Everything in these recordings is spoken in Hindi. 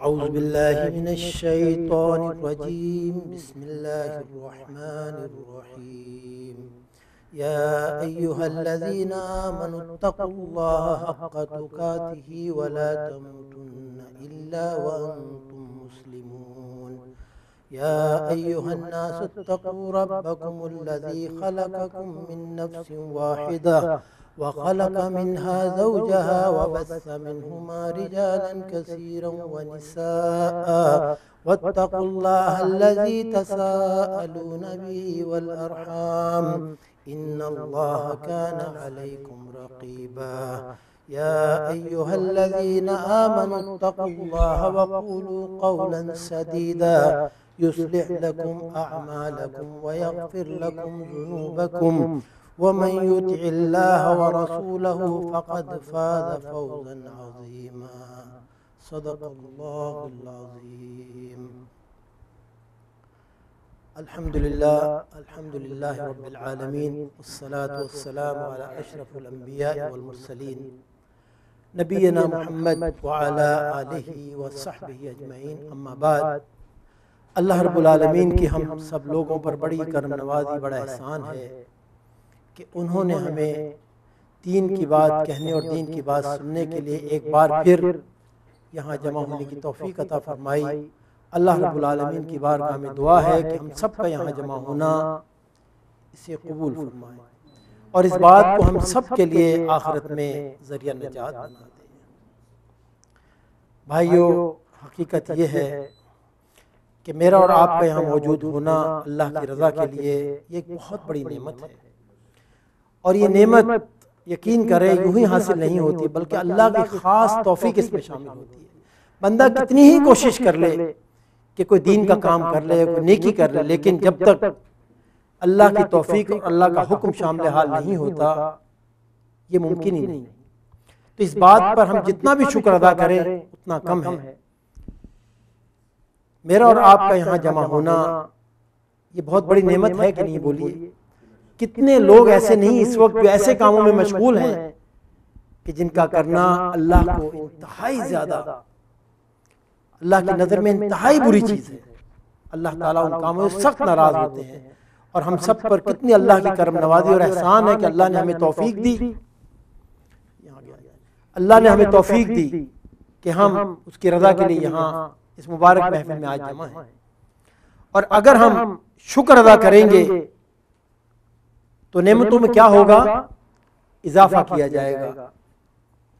औज़ुबिल्लाहि मिनश्शैतानिर्रजीम बिस्मिल्लाहिर्रहमानिर्रहीम या अय्युहल्लज़ीना आमनुत्तक़ुल्लाहा हक़्क़ तुक़ातिही व ला तमूतुन्ना इल्ला व अंतुम मुस्लिमून या अय्युहन्नासु इत्तक़ू रब्बकुमुल्लज़ी ख़लक़कुम मिन नफ्सिन वाहिदा वख़लक़ मिन्हा ज़ौजहा वबस्स मिन्हुमा रिजालन कसीरन वनिसाअ वत्तक़ुल्लाहल्लज़ी तसाअलून बिही वल अर्हाम इन्नल्लाहा काना अलैकुम रक़ीबा या अय्युहल्लज़ीना आमनुत्तक़ुल्लाहा वक़ूलू क़ौलन सदीदा युस्लिह लकुम अअमालकुम वयग़फ़िर लकुम ज़ुनूबकुम वमन युतिइल्लाह व रसूलहु फ़क़द फ़ाज़ फ़ौज़न अज़ीमा सदक़ल्लाहुल अज़ीम। अल्हम्दुलिल्लाहि रब्बिल आलमीन वस्सलातु वस्सलामु अला अशरफिल अंबिया'i वल मुरसलीन नबियना मुहम्मद व अला आलिहि व सहबिहि अजमईन। अम्मा बाद, अल्लाह रब्बुल आलमीन की हम सब लोगों पर बड़ी करम नवाज़ी, बड़ा एहसान है कि उन्होंने हमें दीन की बात कहने और दीन की बात सुनने के लिए एक बार फिर यहाँ जमा होने की तौफीक अता फरमाई। अल्लाह रब्बुल आलमीन की बारगाह में दुआ है कि हम सब का यहाँ जमा होना इसे कबूल फरमाए और इस बात को हम सब के लिए आखिरत में ज़रिया निजात बना दे। भाइयों, हकीकत ये है कि मेरा और आपका यहाँ मौजूद होना अल्लाह की रज़ा के लिए ये एक बहुत बड़ी नेमत है और ये नेमत यकीन करें यूं ही हासिल नहीं होती, बल्कि अल्लाह की ख़ास तौफीक इसमें शामिल होती है। बंदा कितनी ही कोशिश कर ले कि कोई दीन का काम कर ले, कोई नेकी कर ले, लेकिन जब तक अल्लाह की तौफीक और अल्लाह का हुक्म शामिल हाल नहीं होता ये मुमकिन ही नहीं। तो इस बात पर हम जितना भी शुक्र अदा करें उतना कम है। मेरा और आपका यहाँ जमा होना ये बहुत बड़ी नेमत है कि नहीं? बोलिए, कितने लोग ऐसे नहीं इस वक्त जो ऐसे कामों में मशगूल हैं कि जिनका करना अल्लाह को इंतहाई ज्यादा, अल्लाह की नज़र में इंतहाई बुरी चीज़ है। अल्लाह ताला उन कामों से सख्त नाराज होते हैं और हम सब पर कितनी अल्लाह की करम नवाजी और एहसान है कि अल्लाह ने हमें तौफीक दी, अल्लाह ने हमें तौफीक दी कि हम उसकी रज़ा के लिए यहाँ इस मुबारक महफिल में आज जमा हैं। और अगर हम शुक्र अदा करेंगे तो नेमतों में क्या होगा? इजाफा किया जाएगा।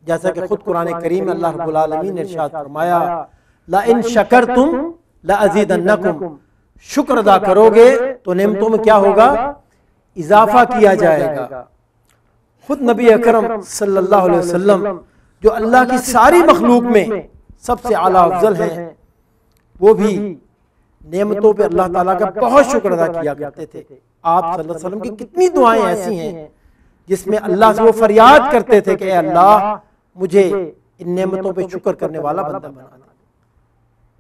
जैसा कि खुद कुरान करीम में अल्लाह रब्बुल आलमीन ने इरशाद फरमाया, ला इन शकरतुम ला अज़ीदन्नकुम, शुक्र अदा करोगे तो नेमतों में क्या होगा? इजाफा किया जाएगा। खुद नबी अकरम सल्लल्लाहु अलैहि वसल्लम जो अल्लाह की सारी मखलूक में सबसे आला अफजल हैं, वो भी नेमतों पे अल्लाह ताला का बहुत शुक्र अदा किया करते थे। आप सल्लल्लाहु अलैहि वसल्लम की कितनी दुआएं ऐसी हैं जिसमें अल्लाह से वो फरियाद करते थे कि अल्लाह मुझे इन नेमतों पे शुक्र करने वाला बंदा बना दे।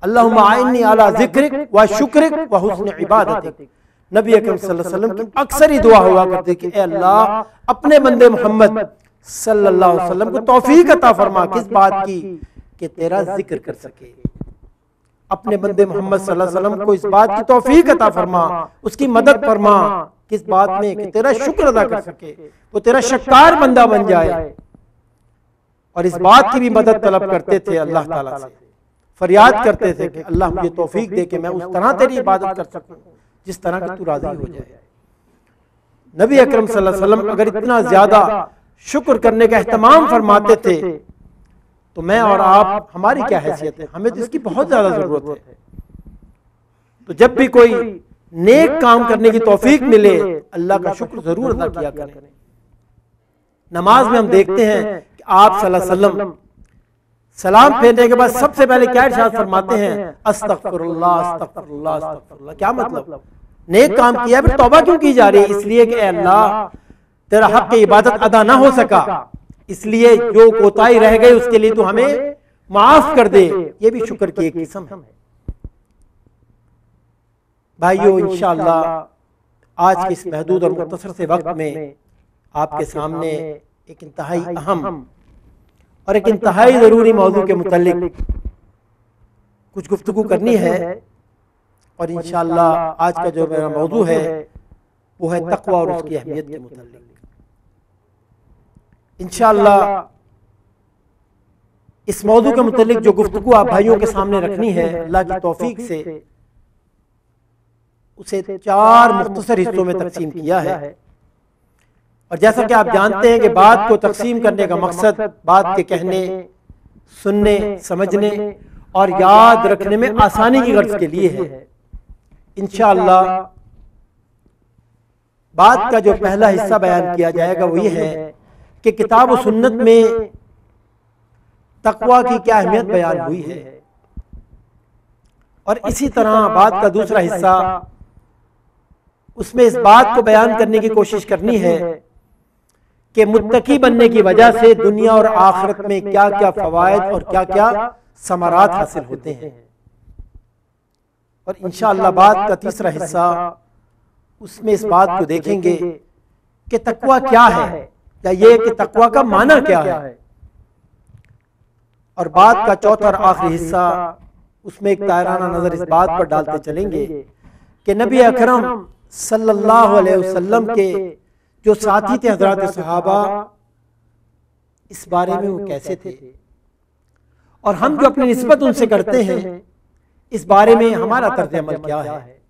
अल्लाहुम्मा आइन्नी अला ज़िक्रिक व शुक्रिक व हुस्न इबादतिक। नबी अकरम सल्लल्लाहु अलैहि वसल्लम की अक्सर ही दुआ हुआ करती कि अल्लाह अपने बंदे मोहम्मद सल्लल्लाहु अलैहि वसल्लम को तौफीक अता फरमा, किस बात की? कि तेरा जिक्र कर सके। अपने बंदे मोहम्मद सल्लल्लाहु अलैहि वसल्लम को इस बात की तौफीक अता फरमा, उसकी मदद फरमा, किस बात में? कि तेरा शुक्र अदा कर सके, वो तेरा शक्कार बंदा बन जाए। और इस बात की भी मदद तलब करते थे अल्लाह ताला से, फरियाद करते थे कि अल्लाह मुझे तौफीक दे कि मैं उस तरह तेरी इबादत कर सकूं जिस तरह की तू राजी हो जाए। नबी अकरम सल्लल्लाहु अलैहि वसल्लम अगर इतना ज्यादा शुक्र करने का एहतमाम फरमाते थे तो मैं और आप, हमारी क्या हैसियत है? हमें तो इसकी बहुत ज्यादा जरूरत है। तो जब भी कोई नेक काम करने की तौफीक मिले अल्लाह का शुक्र जरूर अदा किया करें। नमाज में हम देखते हैं कि आप सल्लल्लाहु अलैहि वसल्लम सलाम फेरने के बाद सबसे पहले क्या इरशाद फरमाते हैं? अस्तगफिरुल्लाह अस्तगफिरुल्लाह अस्तगफिरुल्लाह। क्या मतलब? नेक काम किया फिर तौबा क्यों की जा रही है? इसलिए कि अल्लाह तेरा हक की इबादत अदा ना हो सका, इसलिए जो कोताही रह गई उसके लिए तू हमें माफ कर दे। ये भी शुक्र की एक किस्म है। भाइयों, इंशाअल्लाह आज के इस महदूद और मुख्तसर से वक्त में आपके सामने एक इंतहाई अहम और एक इंतहाई ज़रूरी मौजू के मुतालिक कुछ गुफ्तगू करनी है और इंशाअल्लाह आज का जो मेरा मौजू है वो है तक़वा और उसकी अहमियत के मुताल्लिक। इंशाअल्लाह इस मौजू के मुताल्लिक जो गुफ्तगू आप भाइयों के सामने रखनी है, अल्लाह की तौफीक से उसे 4 मुख्तसर हिस्सों में तकसीम किया है। और जैसा कि आप जानते हैं कि बात को तकसीम करने का मकसद बात के कहने, सुनने, समझने और याद रखने में आसानी की गर्ज के लिए है। इंशाअल्लाह बात का जो पहला हिस्सा बयान किया जाएगा वो ये है कि किताब और सुन्नत में तक़वा की क्या अहमियत बयान हुई है, और इसी तरह बात का दूसरा हिस्सा उसमें इस बात को बयान करने की कोशिश करनी है कि मुत्तकी बनने की वजह से दुनिया और आखिरत में क्या क्या फवायद और क्या क्या समारात हासिल होते हैं। और इंशाअल्लाह बात का तीसरा हिस्सा उसमें इस बात को देखेंगे कि तक़वा क्या है, या ये कि तक़वा का माना क्या है। और बात का चौथा और आखिरी हिस्सा उसमें एक तायराना नजर इस बात पर डालते चलेंगे कि नबी अकरम सल्लल्लाहु अलैहि वसल्लम के जो साथी थे हज़रात सहाबा, इस बारे में वो कैसे थे, और हम जो अपनी निस्बत उनसे करते हैं इस बारे में हमारा तर्ज अमल क्या है।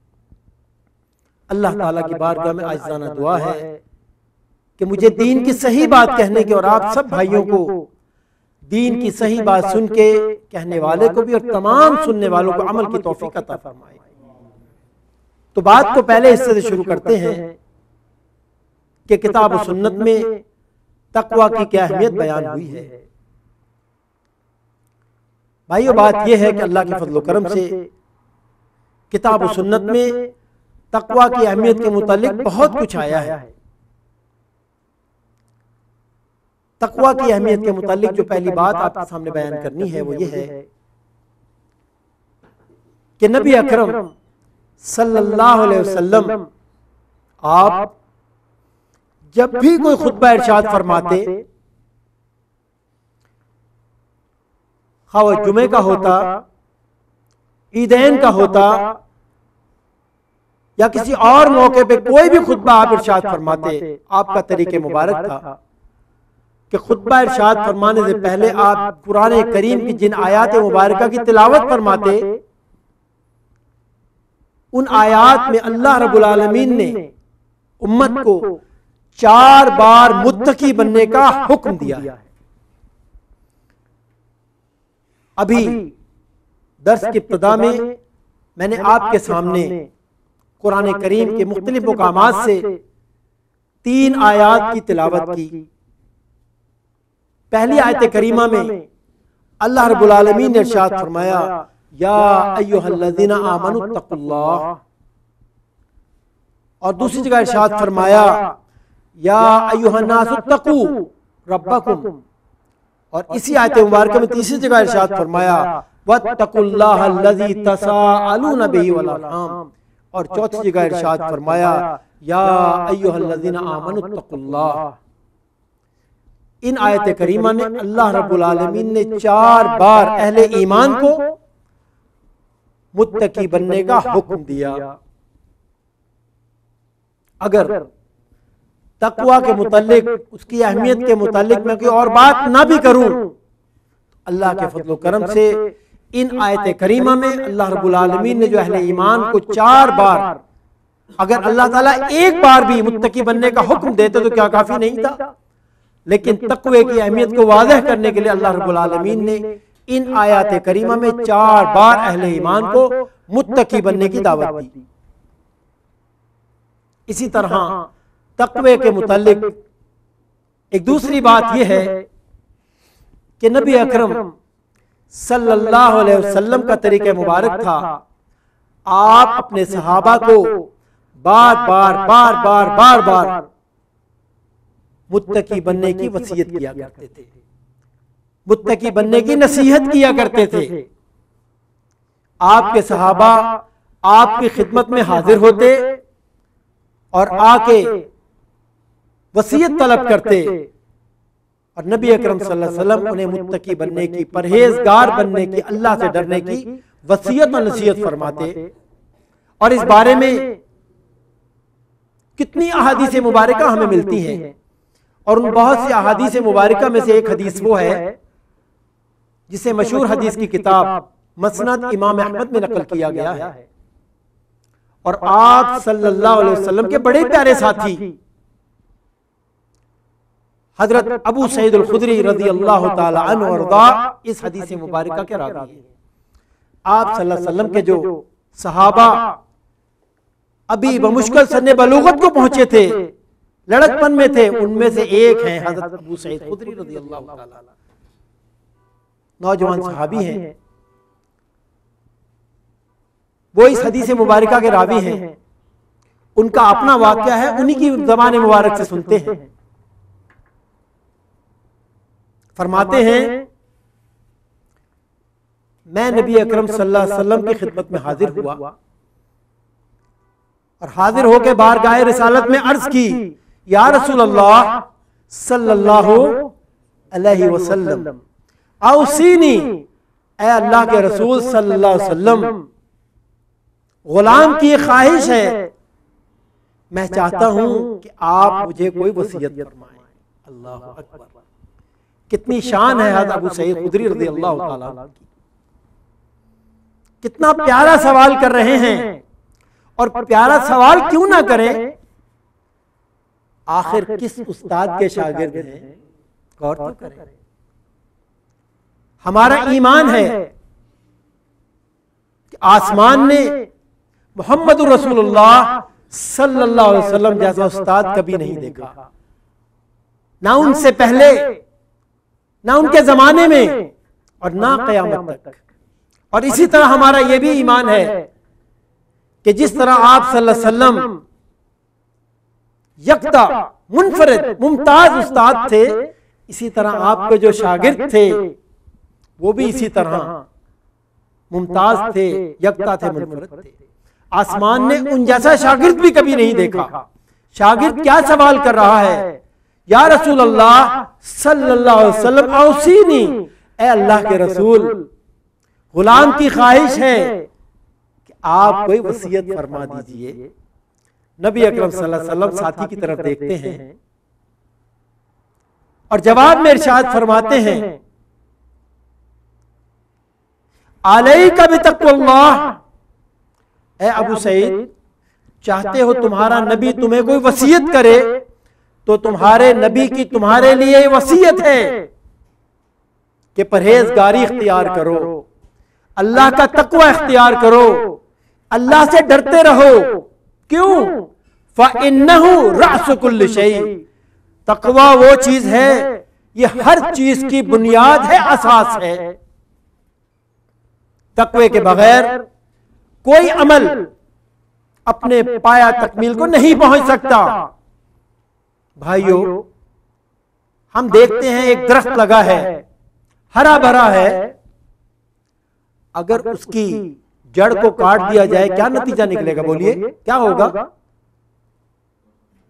अल्लाह ताला की बारगाह में आजिज़ाना दुआ है कि मुझे दीन की सही बात कहने की और आप सब भाइयों को दीन की सही बात सुन के कहने वाले को भी और तमाम सुनने वालों को अमल की तौफीक अता फरमाए। तो बात को पहले हिस्से से शुरू करते हैं कि किताब और सुन्नत में तक़वा की क्या अहमियत बयान हुई है। भाइयों, बात यह है कि अल्लाह के फजल करम से किताब और सुन्नत में तक़वा की अहमियत के मुतालिक बहुत कुछ आया है। तक़वा की अहमियत के मुतालिक जो पहली बात आपके सामने बयान करनी है वो ये है कि नबी अकरम सल्लल्लाहु अलैहि वसल्लम आप जब भी कोई खुतबा इरशाद फरमाते, हाँ वो जुमे का होता, ईदैन का होता या किसी और मौके पे कोई भी खुतबा आप इरशाद फरमाते, आपका तरीके मुबारक था कि खुतबा इरशाद फरमाने से पहले आप कुरान करीम की जिन आयात मुबारका की तिलावत फरमाते, उन आयात में अल्लाह रब्बुल आलमीन ने उम्मत को 4 बार मुत्तकी बनने का हुक्म दिया है। अभी दर्स की इब्तिदा में मैंने आपके सामने कुरान करीम के मुख्तलिफ मुकामात से 3 आयात की तिलावत की। पहली आयत करीमा में अल्लाह रब्बुल आलमीन ने इरशाद फरमाया, या अय्युहल्लज़ीना आमनुत्तकुल्लाह, और दूसरी जगह इरशाद फरमाया या अय्युहन्नासुत्तकू रब्बकुम, और इसी आयत मुबारक में तीसरी जगह इरशाद फरमाया वत्तकुल्लाहल्लज़ी तसाअलूना बिही वल अरहाम, और चौथी जगह इरशाद फरमाया या अय्युहल्लज़ीना आमनुत्तकुल्लाह। इन आयत करीमा में अल्लाह रब्बुल आलमीन ने 4 बार अहले ईमान को मुत्तकी बनने का हुक्म दिया। अगर तक़वा के मुतालिक, उसकी अहमियत के मुतालिक मैं कोई और बात ना भी करूं, अल्लाह के फजल करम से इन आयत करीमा में अल्लाह रब्बुल आलमीन ने जो अहले ईमान को 4 बार, अगर अल्लाह ताला एक बार भी मुत्तकी बनने का हुक्म देते तो क्या काफी नहीं था, लेकिन तक़वे की अहमियत को वाज़ह करने के लिए अल्लाह रब्बुल आलमीन ने इन आयत करीमा में 4 बार अहले ईमान को मुत्तकी बनने की दावत दी। इसी तरह तक़वे के मुतालिक एक दूसरी बात यह है कि नबी अकरम सल्लल्लाहु अलैहि वसल्लम का तरीका मुबारक था, आप अपने सहाबा को बार बार मुत्तकी बनने की वसीयत किया करते थे, मुत्तकी बनने की नसीहत किया करते थे। आपके सहाबा आपकी खिदमत में हाजिर होते और आके वसीयत तलब करते, और नबी अकरम सल्लल्लाहु अलैहि वसल्लम उन्हें मुत्तकी बनने की, परहेजगार बनने की, अल्लाह से डरने की वसीयत और नसीहत फरमाते। और इस बारे में कितनी अहादीस मुबारका हमें मिलती हैं, और उन बहुत सी अहादीस मुबारका में से एक हदीस वो है जिसे मशहूर हदीस की किताब मसनद इमाम अहमद में नकल किया गया है। और आप सल्लल्लाहु अलैहि वसल्लम के बड़े प्यारे साथी हजरत अबू सईद अल खुदरी रज़ी अल्लाह ताला अन्हु वरदा इस हदीस मुबारका के रावी हैं। आप सल्लल्लाहु अलैहि वसल्लम के जो सहाबा अभी बमुश्किल सन्ने बलूगत को पहुंचे थे, लड़कपन में थे, उनमें से एक हैं हजरत अबू सईद खुदरी रज़ी अल्लाह ताला, नौजवान सहाबी हैं। वो इस हदीस मुबारका के रावी हैं। उनका अपना वाक़या है, उन्हीं की ज़बान मुबारक से सुनते हैं। फरमाते हैं, मैं नबी अकरम सल्लल्लाहु अलैहि वसल्लम की खिदमत में हाजिर हुआ और हाजिर होकर बारगाह रिसालत में अर्ज की, या रसूल अल्लाह सल्लल्लाहु अलैहि वसल्लम औसीनी, ऐ अल्लाह के रसूल सल्लल्लाहु अलैहि वसल्लम, गुलाम की ख्वाहिश है, मैं चाहता हूं कि आप मुझे कोई वसीयत फरमाएं। अल्लाह अकबर, कितनी शान है हज़रत अबू सईद खुदरी रज़ी अल्लाह ताला की। कितना प्यारा सवाल कर रहे हैं, और प्यारा सवाल क्यों ना करें, आखिर किस उस्ताद के शागिर्द हैं, गौर तो करें। हमारा ईमान है कि आसमान ने मोहम्मद रसूलुल्लाह सल्लल्लाहु अलैहि वसल्लम जैसा उस्ताद कभी नहीं देखा, ना उनसे पहले, ना उनके जमाने में, और ना क़यामत तक। और इसी तरह हमारा यह भी ईमान है कि जिस तरह आप सल्लल्लाहु अलैहि वसल्लम यकता मुनफरिद मुमताज उस्ताद थे, इसी तरह आपके जो शागिर्द थे वो भी इसी तरह मुमताज थे, यकता थे, मुनफरिद थे। आसमान ने उन जैसा शागिर्द भी कभी नहीं देखा। शागिर्द क्या सवाल कर रहा है, या रसूल अल्लाह सल्लल्लाहु अलैहि वसल्लम औसीनी, ऐ अल्लाह के रसूल, गुलाम की ख्वाहिश है कि आप कोई वसीयत फरमा दीजिए। नबी अकरम सल्लल्लाहु अलैहि वसल्लम साथी की तरफ देखते हैं और जवाब में इरशाद फरमाते हैं, अलैका बितक़्वल्लाह, ऐ अबू सईद, चाहते हो तुम्हारा नबी तुम्हें कोई वसीयत करे तो तुम्हारे नबी की तुम्हारे लिए वसीयत है कि परहेजगारी इख्तियार करो, अल्लाह का तकवा इख्तियार करो, अल्लाह से डरते रहो। क्यों? फ़इन्नहु रअसु कुल्लि शै, तकवा वो चीज है, ये हर चीज की बुनियाद है, असास है। तकवे के बगैर कोई अमल अपने पाया तकमील को नहीं पहुंच सकता। भाइयों, हम देखते हैं एक दरख्त लगा है, हरा भरा है, अगर उसकी जड़ को काट दिया जाए क्या नतीजा निकलेगा? बोलिए, क्या होगा?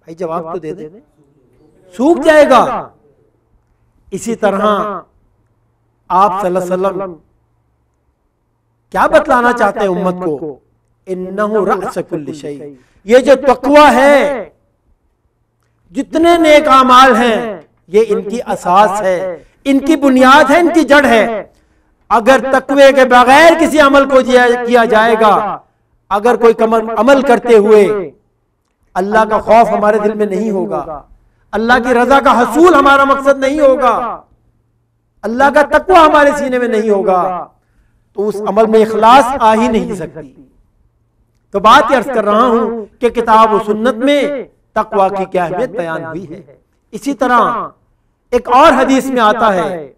भाई जवाब तो दे दे। सूख जाएगा। इसी तरह आप सल्लल्लाहु अलैहि वसल्लम क्या बतलाना चाहते हैं उम्मत को? इन्नहु रअसु कुल्लि शै, ये जो तकवा है, जितने नेक आमाल हैं, ये इनकी असास है, इनकी बुनियाद है, इनकी जड़ है। अगर तकवे के बगैर किसी अमल को किया जाएगा, अगर कोई अमल करते हुए अल्लाह का खौफ हमारे दिल में नहीं होगा, अल्लाह की रजा का हसूल हमारा मकसद नहीं होगा, अल्लाह का तकवा हमारे सीने में नहीं होगा, तो उस अमल में इखलास आ ही नहीं सकती। तो बात अर्ज कर रहा हूं कि किताब और सुन्नत में तकवा की क्या अहमियत बयान हुई है। इसी तरह एक और हदीस में आता है,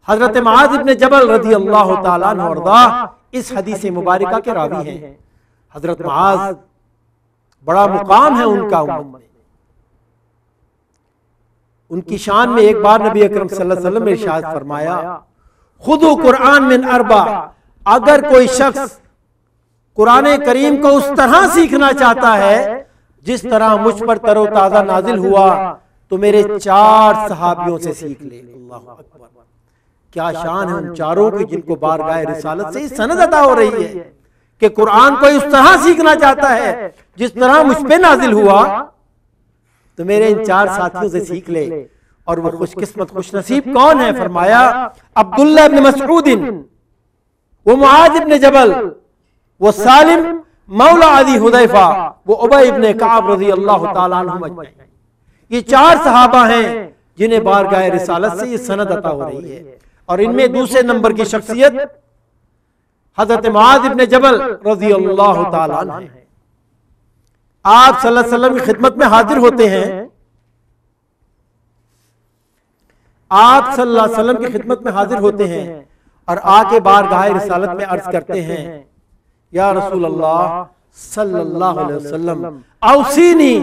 हजरत मुआज़ इब्न जबल रज़ी अल्लाह ताला अन्हु अर्दा इस हदीस मुबारका के रावी हैं। हजरत मुआज़, बड़ा मुकाम है उनका उम्मत में। उनकी शान में एक बार नबी अकरम सल्लल्लाहु अलैहि वसल्लम ने इरशाद फरमाया, खुदू कुरान मिन अरबा, अगर कोई शख्स कुरान करीम को उस तरह सीखना चाहता है जिस तरह मुझ पर तरोताजा नाजिल हुआ, तो मेरे 4 सहाबियों से सीख ले। अल्लाह अकबर, क्या शान है उन चारों की जिनको बारगाह रिसालत से सनद अता हो रही है कि कुरान कोई उस तरह सीखना चाहता है जिस तरह मुझ पे नाजिल हुआ, तो मेरे इन चार साथियों से सीख ले। और वो खुशकिस्मत खुशनसीब कौन है? फरमाया अब्दुल्लाह इब्न मसऊद, वो मुआज इब्न जबल, वो सालिम मौला अबी हुदैफा, वो उबय इब्न कअब रज़ी अल्लाह तआला अन्हुम अजमईन। ये चार सहाबा हैं जिन्हें बारगाह रिसालत से ये सनद अता हो रही है। और इनमें दूसरे नंबर की शख्सियत हजरत मुआज इब्न जबल रज़ी अल्लाह तआला अन्हु है। आप सल्लल्लाहु अलैहि वसल्लम की खिदमत में हाजिर होते हैं, आप सल्लल्लाहु अलैहि वसल्लम की खिदमत में हाजिर होते हैं और आके बारगाह रिसालत में अर्ज करते हैं, या रसूल अल्लाह सल्लल्लाहु अलैहि वसल्लम औसीनी,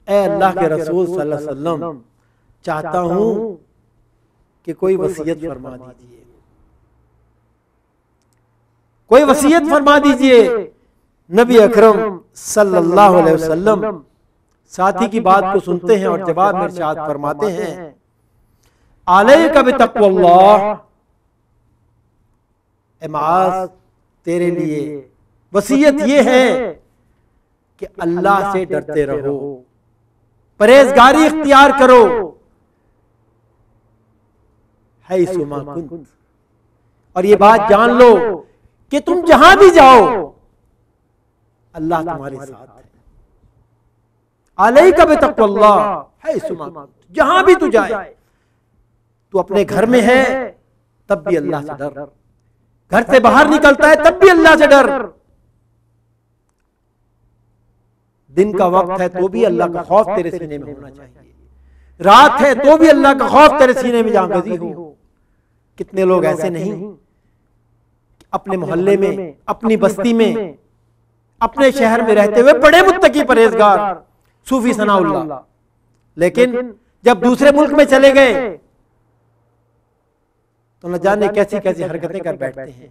ए अल्लाह के रसूल सल्लल्लाहु अलैहि वसल्लम, चाहता हूं कि कोई वसीयत फरमा दीजिए, कोई वसीयत फरमा दीजिए। नबी अकरम सल्लल्लाहु अलैहि वसल्लम साथी की बात को सुनते हैं और जवाब में इरशाद फरमाते हैं, अलैका बितक़्वल्लाह, ए मुआज़ तेरे लिए वसीयत ये है कि अल्लाह से डरते रहो, परहेजगारी इख्तियार करो, हैसुमा कुंत, और ये बात जान लो कि तुम जहां भी जाओ अल्लाह तुम्हारे साथ है। अलैका बितक़्वल्लाह हैसुमा कुंत, जहां भी तू जाए, तू अपने घर में है तब भी अल्लाह से डर, घर से बाहर निकलता है तब भी अल्लाह से डर, दिन का वक्त है तो भी अल्लाह का खौफ तेरे सीने में होना चाहिए, रात है तो भी अल्लाह का खौफ तेरे सीने में जागजी हो। कितने लोग ऐसे नहीं अपने मोहल्ले में, अपनी बस्ती में, अपने शहर में रहते हुए बड़े मुत्तकी परहेजगार सूफी सनाउल्लाह, लेकिन जब दूसरे मुल्क में चले गए तो न जाने कैसी कैसी हरकतें कर बैठते हैं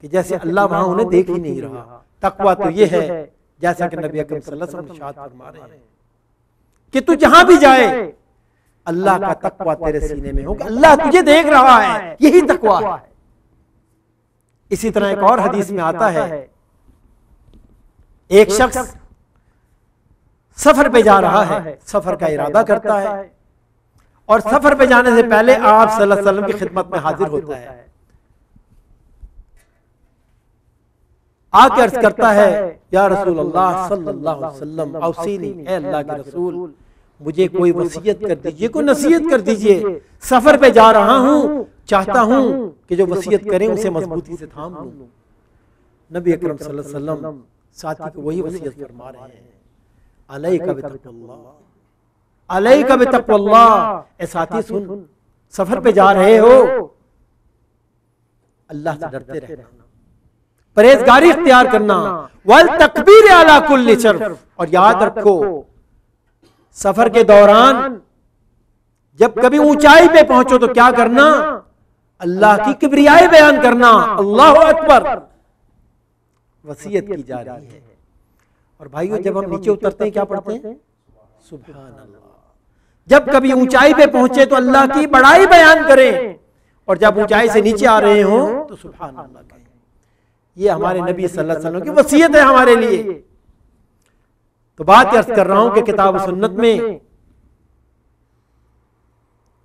कि जैसे अल्लाह वहां उन्हें देख ही नहीं रहा। तकवा तो ये है जैसा कि नबी अकरम सल्लल्लाहु अलैहि वसल्लम इरशाद फरमा रहे हैं कि तू जहां भी जाए अल्लाह का तकवा तेरे सीने में हो, अल्लाह तुझे देख रहा है, यही तकवा है। इसी तरह एक और हदीस में आता है, एक शख्स सफर पे जा रहा है, सफर का इरादा करता है और सफर पे जाने से पहले आप सल्लल्लाहु अलैहि वसल्लम की खिदमत में हाजिर होता है, आके अर्ज करता है, या रसूल अल्लाह सल्लल्लाहु अलैहि वसल्लम औसीनी, ए अल्लाह के रसूल मुझे कोई वसीयत कर दीजिए, कोई नसीहत कर दीजिए, सफर पे जा रहा हूं, चाहता हूं कि जो वसीयत करें उसे मजबूती से थाम लूं। नबी अकरम सल्लल्लाहु अलैहि वसल्लम साथी को वही वसीयत फरमा रहे हैं, अलैका बितक़्वल्लाह, अलैका बितक़्वल्लाह, ए साथी सुन, सफर पे जा रहे हो अल्लाह से डरते रहना, परहेजगारी इख्तियार करना, वल तकबीर अला कुल्ली शर्फ, और याद रखो सफर के दौरान जब कभी ऊंचाई पे पहुंचो तो क्या करना, अल्लाह की किबरियाई बयान करना, अल्लाहु अकबर, वसीयत की जा रही है। और भाइयों जब हम नीचे उतरते हैं क्या पढ़ते हैं, सुभान अल्लाह। जब कभी ऊंचाई पे पहुंचे तो अल्लाह की बड़ाई बयान करें, और जब ऊंचाई से नीचे आ रहे हो तो सुभान अल्लाह कहें। ये हमारे नबी सल्लल्लाहु अलैहि वसल्लम की वसीयत है हमारे लिए। तो बात अर्ज कर रहा हूं कि किताब सुन्नत में,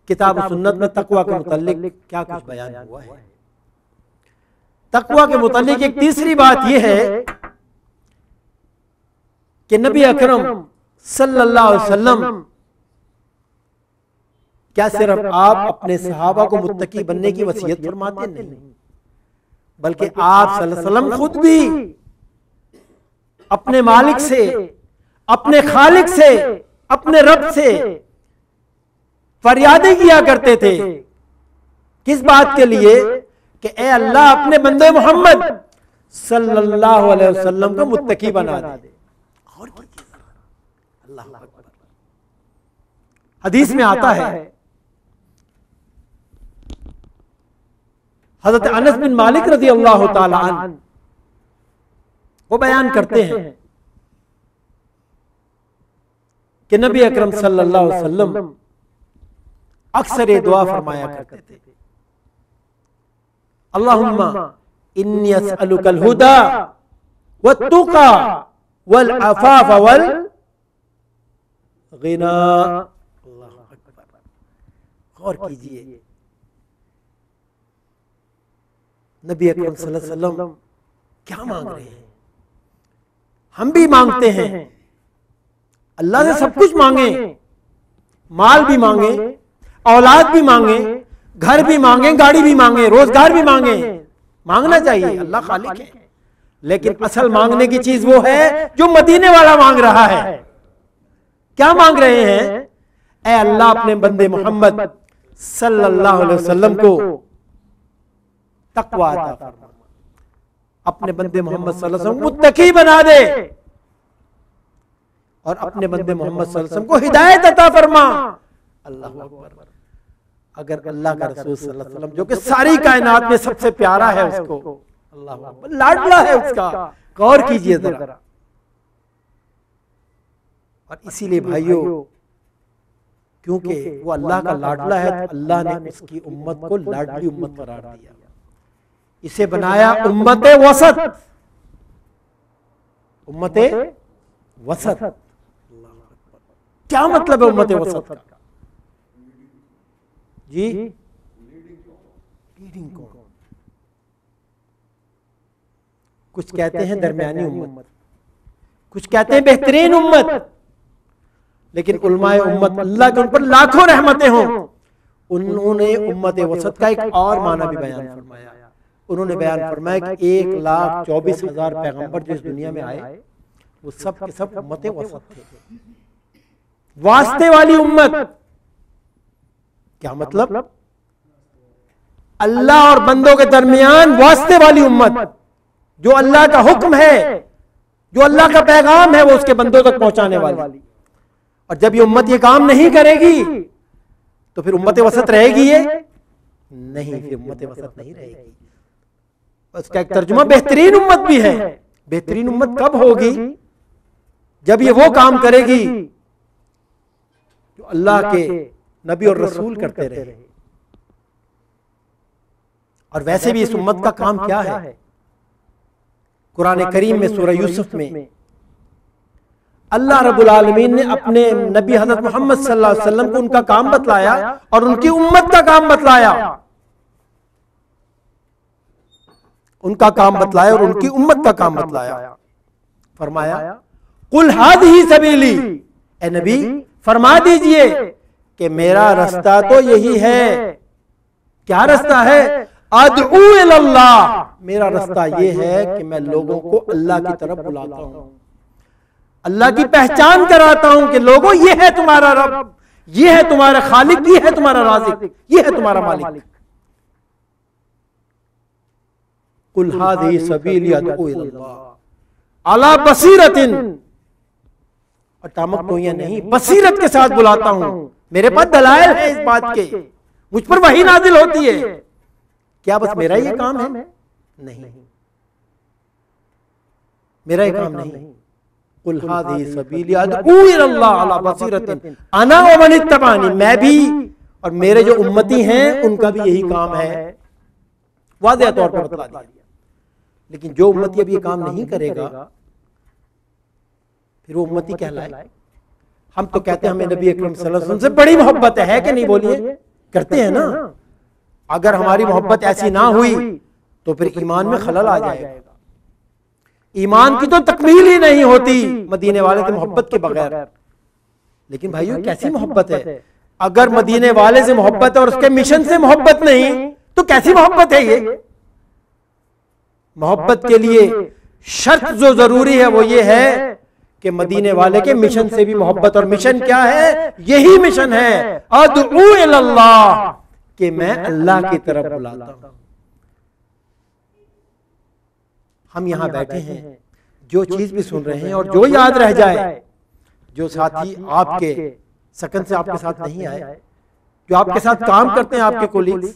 किताब सुन्नत में तकवा के मुताल्लिक क्या कुछ बयान हुआ है। तकवा के मुताल्लिक एक तीसरी बात यह है कि नबी अकरम सल्लल्लाहु अलैहि वसल्लम क्या सिर्फ आप अपने सहाबा को मुत्तकी बनने की वसीयत फरमाते नहीं, बल्कि आप सल्लल्लाहु अलैहि वसल्लम खुद भी अपने मालिक से, अपने खालिक से, अपने रब से फरियादें किया करते थे। किस बात के लिए कि ए अल्लाह अपने बंदे मोहम्मद सल्लल्लाहु अलैहि वसल्लम को मुत्तकी बना दे। और अल्लाह अकबर। हदीस में आता है, हजरत अनस बिन मालिक रज़ी अल्लाह ताला अन्हु वो बयान करते हैं कि नबी अकरम सल्लल्लाहु अलैहि वसल्लम अक्सर ये दुआ फरमाया करते थे, अल्लाहुम्मा इन्नी अस्अलुकल हुदा वत्तुका वल अफाफ वल गिना। अल्लाहु अकबर। गौर कीजिए, नबी अकरम सल्लल्लाहु अलैहि वसल्लम क्या मांग रहे हैं। हम भी मांगते हैं, अल्लाह से सब कुछ मांगे, माल भी मांगे, औलाद भी मांगे, घर भी मांगे, गाड़ी भी मांगे, रोजगार भी मांगे, मांगना चाहिए, अल्लाह खालिक है। लेकिन असल मांगने की चीज वो है जो मदीने वाला मांग रहा है। क्या मांग रहे हैं? ऐ अल्लाह अपने बंदे मोहम्मद सल्लल्लाहु अलैहि वसल्लम को तकवा अता फरमा, अपने बंदे मोहम्मद सल्लल्लाहु अलैहि वसल्लम को मुत्तकी बना दे और अपने बंदे मोहम्मद सल्लल्लाहु अलैहि वसल्लम को हिदायत अता फरमा। अल्लाहु अकबर। अगर अल्लाह का रसूल सल्लल्लाहु अलैहि वसल्लम जो कि सारी कायनात में सबसे प्यारा है, उसको अल्लाहु अकबर, लाडला है उसका, गौर कीजिए जरा। और इसीलिए भाइयों, क्योंकि वो अल्लाह का लाडला है, तो अल्लाह ने उसकी उम्मत को लाडली उम्मत करार दिया, इसे बनाया उम्मते वसत। उम्मते वसत क्या मतलब है उम्मते वसत का? जी, लीडिंग कौन? कुछ कहते हैं दरमियानी उम्मत, कुछ कहते हैं बेहतरीन उम्मत, लेकिन उलमाए उम्मत, अल्लाह के उन पर लाखों रहमतें हों, उन्होंने उम्मते वसत का एक और माना भी बयान फरमाया। उन्होंने बयान फरमाया कि 1,24,000 पैगंबर जो इस दुनिया में आए, वो सब के सब उम्मते वसत थे, वास्ते वाली उम्मत। क्या मतलब? अल्लाह और बंदों के दरमियान वास्ते वाली उम्मत, जो अल्लाह का हुक्म है, जो अल्लाह का पैगाम है, वो उसके बंदों तक पहुंचाने वाली। और जब ये उम्मत ये काम नहीं करेगी तो फिर उम्मत वसत रहेगी ये नहीं, फिर उम्मत वसत नहीं रहेगी। उसका एक तर्जुमा बेहतरीन उम्मत भी है। बेहतरीन उम्मत कब होगी? जब ये वो काम करेगी जो अल्लाह के नबी और रसूल करते रहे। और वैसे भी इस उम्मत का काम क्या है? कुरान करीम में सूरह यूसुफ में अल्लाह रब्बुल आलमीन ने अपने नबी हज़रत मोहम्मद सल्लल्लाहु अलैहि वसल्लम को उनका काम बतलाया और उनकी उम्मत का काम बतलाया। उनका काम बतलाया और उनकी उम्मत का काम बतलाया। फरमाया कुल हादिही सबीली, ए नबी फरमा दीजिए कि मेरा रास्ता तो यही है। क्या रास्ता है? अदऊ इलल्लाह, मेरा रास्ता ये है कि मैं लोगों को अल्लाह की तरफ बुलाता हूं, अल्लाह की पहचान कराता हूं कि लोगों ये है तुम्हारा रब, ये है तुम्हारा खालिक, ये है तुम्हारा राज़िक, ये है तुम्हारा मालिक। कुल हादिही सबीली अदऊ इलल्लाह अला बसीरतिन, और टामक तो ये नहीं, बसीरत के साथ बुलाता हूं, मेरे पास दलाइल है इस बात के, मुझ पर वही नाजिल होती है। क्या बस मेरा ये काम है? नहीं, मेरा ये काम नहीं। कुल हादिही सबीली अदऊ इलल्लाह अला बसीरतिन अना व मन इत्तबानी, मैं भी और मेरे जो उम्मती हैं उनका भी यही काम है। वाज़ेह तौर पर बता दिया। लेकिन जो उम्मती अब ये काम नहीं करेगा फिर वो उम्मती कहलाए। हम तो कहते हैं हमें नबी अकरम सल्लल्लाहु अलैहि वसल्लम से बड़ी मोहब्बत है कि नहीं? बोलिए, करते हैं ना। अगर हमारी मोहब्बत ऐसी ना हुई तो फिर ईमान में खलल आ जाएगा। ईमान की तो तकमील ही नहीं होती मदीने वाले से मोहब्बत के बगैर। लेकिन भाइयों कैसी मोहब्बत है? अगर मदीने वाले से मोहब्बत है और उसके मिशन से मोहब्बत नहीं तो कैसी मोहब्बत है ये? मोहब्बत के लिए शर्त जो जरूरी है वो ये है कि मदीने वाले के मिशन से भी मोहब्बत। और मिशन क्या है? यही मिशन है अदऊ इलल्लाह, कि मैं अल्लाह की तरफ बुलाता हूं। हम यहां बैठे हैं, जो चीज भी सुन रहे हैं और जो याद रह जाए, जो साथी आपके सकन से आपके साथ नहीं आए, जो आपके साथ काम करते हैं, आपके कोलीग्स,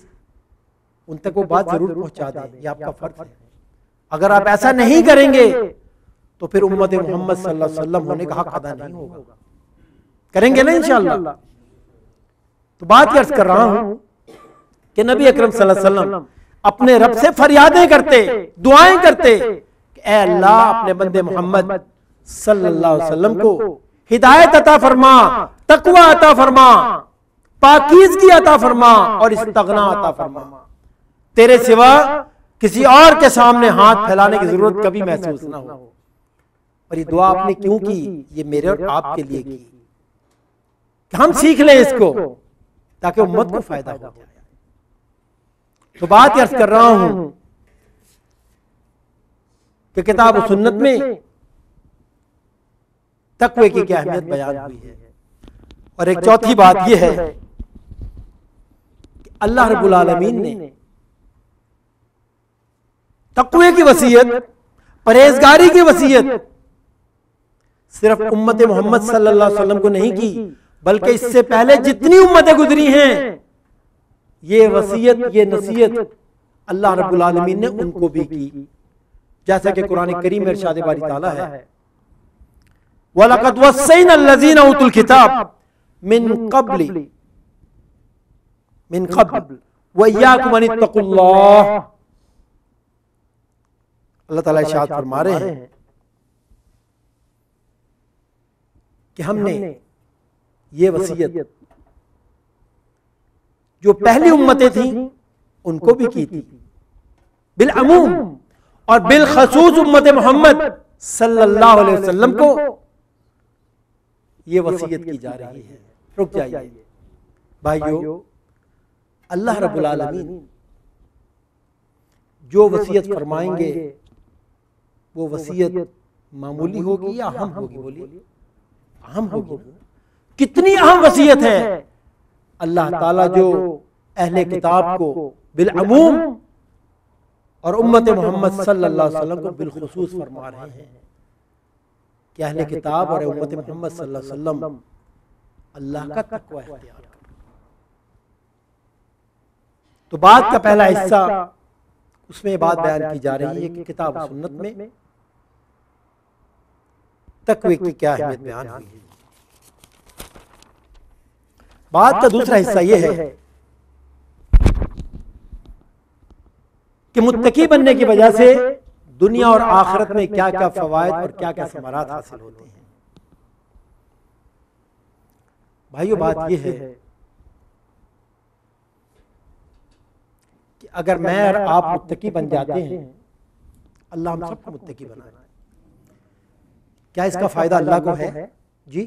उन तक वो बात जरूर पहुंचा दें, ये आपका फर्ज है। अगर आप ऐसा नहीं करेंगे तो फिर उम्मत मोहम्मद सल्लल्लाहु अलैहि वसल्लम होने का हक अदा नहीं होगा। करेंगे ना इंशाअल्लाह? तो बात अर्ज कर रहा हूं कि नबी अकरम सल्लल्लाहु अलैहि वसल्लम अपने रब से फरियादें करते, दुआएं करते कि ऐ अल्लाह अपने बंदे मोहम्मद सल्लल्लाहु अलैहि वसल्लम को हिदायत अता फरमा, तकवा अता फरमा, पाकीज़गी अता फरमा और इस्तिग़ना अता फरमा। तेरे सिवा किसी और के सामने हाथ फैलाने की जरूरत कभी महसूस ना हो। और ये दुआ आपने क्यों की? ये मेरे और आपके लिए की कि हम सीख लें इसको, ताकि उम्मत को फायदा हो जाए। तो बात अर्ज कर रहा हूं कि किताब और सुन्नत में तकवे की क्या अहमियत बयान हुई है। और एक चौथी बात यह है कि अल्लाह रब्बुल आलमीन ने तकवे की वसीयत, परहेजगारी की वसीयत सिर्फ उम्मत मोहम्मद सल्लल्लाहु अलैहि वसल्लम को नहीं की, बल्कि इससे पहले जितनी उम्मतें गुजरी हैं, ये वसीयत, ये नसीहत अल्लाह रब्बुल आलमीन ने उनको भी की। जैसा कि कुरान करीम में इरशाद बारी ताला है, वलक़द वस्सैना अल्लज़ीना उतुल किताब मिन क़ब्ल व इय्याकुम अनित्तक़ुल्लाह। अल्लाह ताला इरशाद फरमा रहे हैं कि हमने ये वसीयत जो पहली उम्मतें थी उनको भी की थी, बिल अमूम और बिल खसूस उम्मत मोहम्मद सल्लल्लाहु अलैहि वसल्लम को ये वसीयत की जा रही है। रुक जाइए भाइयों, अल्लाह रब्बुल आलमीन जो वसीयत फरमाएंगे वो वसीयत मामूली होगी या अहम होगी? बोलिए, अहम होगी। कितनी अहम वसीयत है। अल्लाह ताला जो अहले किताब को बिल अमूम और उम्मत मोहम्मद सल्लल्लाहु अलैहि वसल्लम को बिल खुसूस फरमा रहे हैं कि अहले किताब और उम्मत मोहम्मद सल्लल्लाहु अलैहि वसल्लम अल्लाह का तकवा इख्तियार करें। तो बात का पहला हिस्सा, उसमें बात बयान की जा रही है कि किताब और सुन्नत में तकवे की क्या अहमियत बयान हुई है। बात का दूसरा हिस्सा यह है कि मुत्तकी बनने की वजह से दुनिया और आखिरत में क्या क्या फवायद और क्या क्या समारात हासिल होते हैं। भाइयों, बात यह है कि अगर मैं और आप मुत्तकी बन जाते हैं, अल्लाह हम सबको मुत्तकी बनाए, क्या इसका फायदा अल्लाह को है? जी,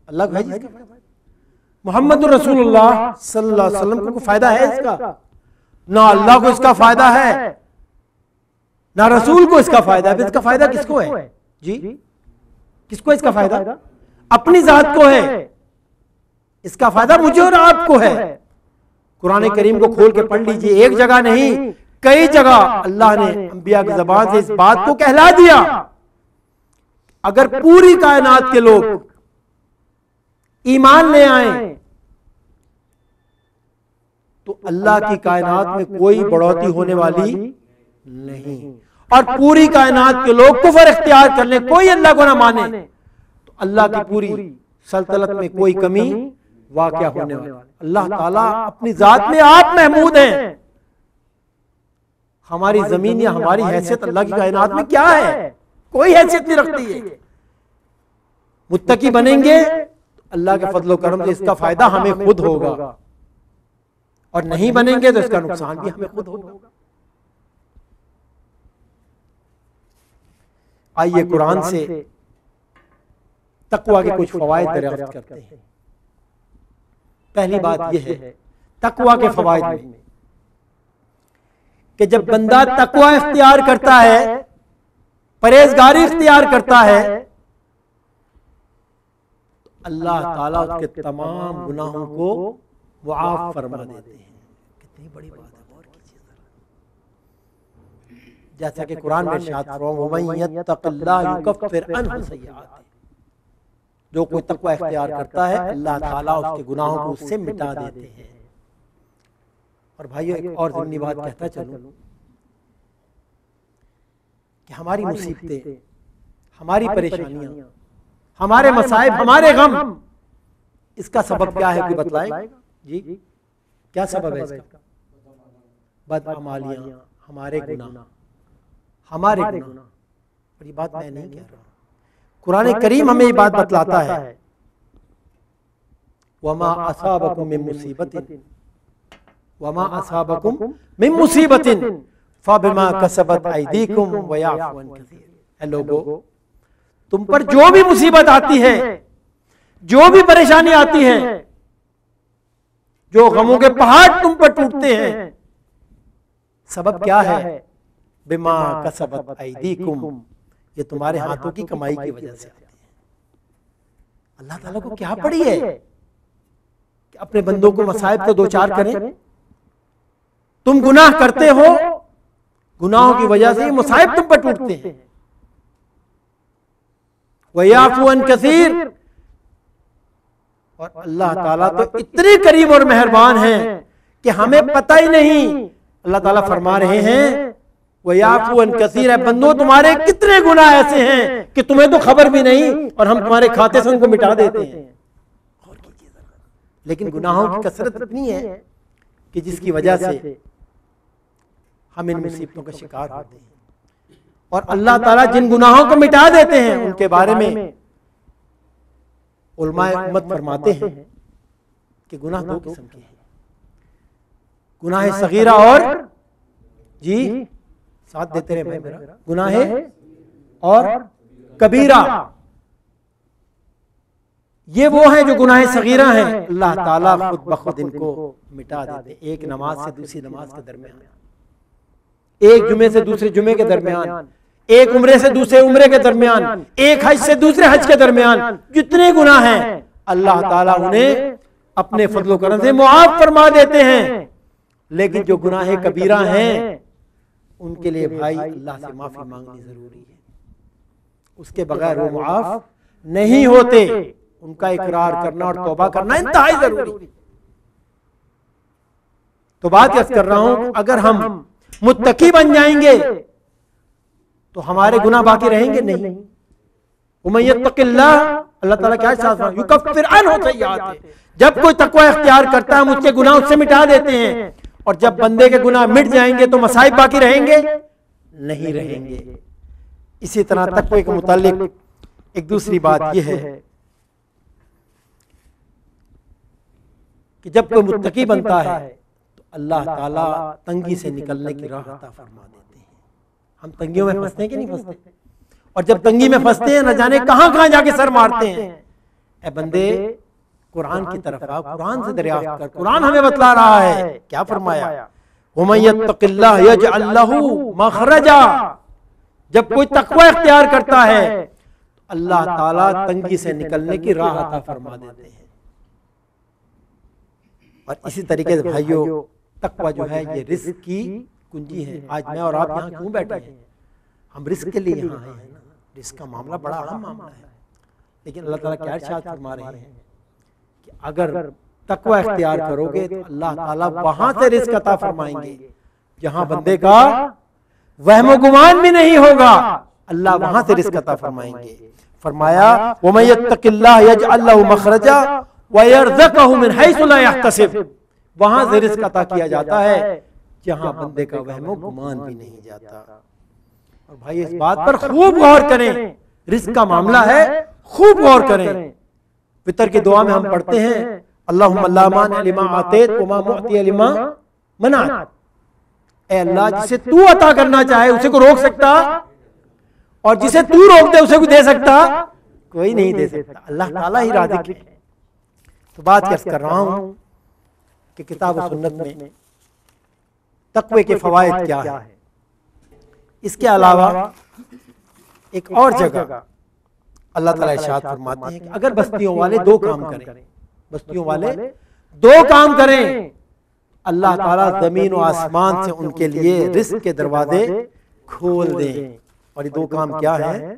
अल्लाह को है जी इसका फायदा। मोहम्मद रसूलुल्लाह सल्लल्लाहु अलैहि वसल्लम को फायदा है इसका? ना अल्लाह को इसका फायदा है, ना रसूल को इसका फायदा है। इसका फायदा किसको है? जी, किसको इसका फायदा? अपनी जात को है। इसका फायदा मुझे और आपको है। कुरान करीम को खोल के पढ़ लीजिए, एक जगह नहीं कई जगह अल्लाह ने अंबिया की ज़बान से इस बात को कहला दिया। अगर पूरी कायनात के लोग ईमान ले आए तो अल्लाह की कायनात में कोई बढ़ोतरी होने वाली नहीं, और पूरी कायनात के लोग कुफर इख्तियार कर ले, कोई अल्लाह को ना माने, तो अल्लाह की पूरी सल्तनत में कोई कमी वाक़या होने वाली। अल्लाह ताला अपनी जात में आप महमूद हैं। हमारी जमीन या हमारी हैसियत अल्लाह की कायनात में क्या है? कोई हैसियत नहीं रखती है। मुत्तकी बनेंगे अल्लाह के फजल करम से इसका फायदा हमें खुद होगा, और नहीं बनेंगे तो इसका नुकसान भी हमें खुद होगा। आइए कुरान से तकवा के कुछ फवायद दरियाफ्त करते हैं। पहली बात यह है तकवा के फवायद में कि जब बंदा तकवा इख्तियार करता है, परहेजगारी इख्तियार करता है, अल्लाह ताला उसके तमाम गुनाहों को मुआफ फरमा देते हैं। कितनी बड़ी बात है, गौर कीजिए जरा। जैसा कि कुरान में इरशाद फरमाया, जो कोई तकवा इख्तियार करता है अल्लाह ताला उसके गुनाहों को उससे मिटा देते हैं। और भाइयों, एक और ज़रूरी बात कहता चलूं कि हमारी मुसीबतें, हमारी परेशानियां, हमारे मसाइब, हमारे गम इसका सबब क्या है, कोई बतलाएगा जी? क्या सबब है इसका? बदअमालियां, हमारे गुनाह, हमारे गुनाह। और ये बात मैं नहीं कह रहा, कुरान करीम हमें ये बात बतलाता है, वमा असाबकुम मिन मुसीबतिन, वमा असाबकुम मिन मुसीबतिन फबिमा कसबत अयदीकुम व याफू अन कसीर। ए लोगों, तुम पर जो भी मुसीबत आती है, जो भी परेशानी आती है, जो गमों के पहाड़ तुम पर टूटते हैं, सबब क्या है? बिमा कसबत अयदीकुम, ये तुम्हारे हाथों की कमाई की वजह से आती है। अल्लाह ताला को क्या पड़ी है कि अपने बंदों को मसाइब को दो चार करें? तुम गुनाह करते हो, गुनाहों की वजह से मुसाइब तुम पर टूटते हैं। वयाफू अन कसीर, और अल्लाह ताला तो इतने करीम और मेहरबान हैं कि हमें पता ही नहीं। अल्लाह ताला फरमा रहे हैं वयाफू अन कसीर, है बंदो तुम्हारे कितने गुनाह ऐसे हैं कि तुम्हें तो खबर भी नहीं, और हम तुम्हारे खाते से उनको मिटा देते हैं। और कीजिए जरा, लेकिन गुनाहों की कसरत इतनी है कि जिसकी वजह से हम इन मुसीबतों का शिकार होते हैं। और अल्लाह ताला जिन गुनाहों को मिटा देते हैं उनके बारे में उलमाए उम्मत फरमाते हैं कि गुनाह दो किस्म के हैं, गुनाह सगीरा और जी साथ देते रहे भाई मेरा, गुनाह और कबीरा। ये वो हैं जो गुनाह सगीरा हैं, अल्लाह ताला खुद बखुद इनको मिटा देते। एक नमाज से दूसरी नमाज के दरमियान, एक जुमे से दूसरे जुमे के दरमियान, एक उम्रे से दूसरे उम्रे के दरमियान, एक हज से दूसरे हज के दरमियान, जितने गुनाह हैं अल्लाह ताला उन्हें अपने फजलो करम से मुआफ फरमा देते हैं। लेकिन जो गुनाह कबीरा हैं उनके लिए भाई अल्लाह से माफी मांगनी जरूरी है, उसके बगैर वो मुआफ नहीं होते। उनका इकरार करना और तौबा करना इंतहाई जरूरी। तो बात यह कर रहा हूं, अगर हम मुत्तकी बन जाएंगे तो हमारे गुनाह बाकी रहेंगे नहीं। उमय्यत्तकिल्लाह, अल्लाह ताला क्या साथ युकफ्फिर अन्हु सय्यातिही, जब कोई तकवा इख्तियार करता है हम उसके गुनाह उससे मिटा देते हैं। और जब बंदे के गुनाह मिट जाएंगे तो मसाइब बाकी रहेंगे नहीं रहेंगे। इसी तरह तकवे के मुतालिक एक दूसरी बात यह है कि जब कोई मुत्तकी बनता है तो अल्लाह ताला तंगी से निकलने की राह अता फरमा देते हैं। हम तंगियों में फंसते हैं कि नहीं फंसते? और जब तंगी में फंसते हैं न जाने कहां कहां जाके सर मारते हैं। ए बंदे, कुरान की तरफ आओ, कुरान से दरियाफ्त कर। कुरान हमें बतला रहा है, क्या फरमाया? वमयत्तकिल्लाह यजअल लहू मखरजा, जब कोई तकवा इख्तियार करता है तो अल्लाह ताला तंगी से निकलने की राह अता फरमा देते हैं। और इसी तरीके से भाइयों, तकवा जो है ये रिस्क की कुंजी है। आज मैं और आप यहाँ क्यों बैठे हैं? हम रिस्क के लिए यहाँ हैं ना। रिस्क का मामला बड़ा अहम मामला है, लेकिन अल्लाह ताला क्या इरशाद फरमा रहे हैं कि अगर तकवा इख्तियार करोगे तो अल्लाह ताला वहां से रिस्क अता फरमाएंगे जहां बंदे का वहम गुमान भी नहीं होगा। अल्लाह वहां से रिस्क अता फरमाएंगे। फरमाया वमयत्तकिल्लाह यजअल लहू मखरजा व यरज़क़हु मिन हैसु ला यहतसिब, वहां से रिस्क अता किया जाता है जहां बंदे का वहम गुमान भी नहीं जाता। और भाई इस बात पर खूब गौर करें, रिस्क का मामला है, खूब गौर करें। फितर की दुआ में हम पढ़ते हैं अल्लाहुम्मा ला मानिअ लिमा आतैत व मा मुअतिय लिमा मनात। ऐ अल्लाह, जिसे तू अता करना चाहे उसे को रोक सकता, और जिसे तू रोक दे उसे को दे सकता कोई नहीं दे सकता। अल्लाह ताला ही राज़िक है। तो बात अर्ज़ कर रहा हूं कि किताब और सुन्नत में तक़वे के फ़वाइद क्या है। इसके अलावा एक और जगह अल्लाह ताला इरशाद फरमाते हैं कि अगर बस्तियों वाले दो काम करें, बस्तियों वाले दो काम करें, अल्लाह ताला जमीन और आसमान से उनके लिए रिस्क के दरवाजे खोल दें। और ये दो काम क्या है?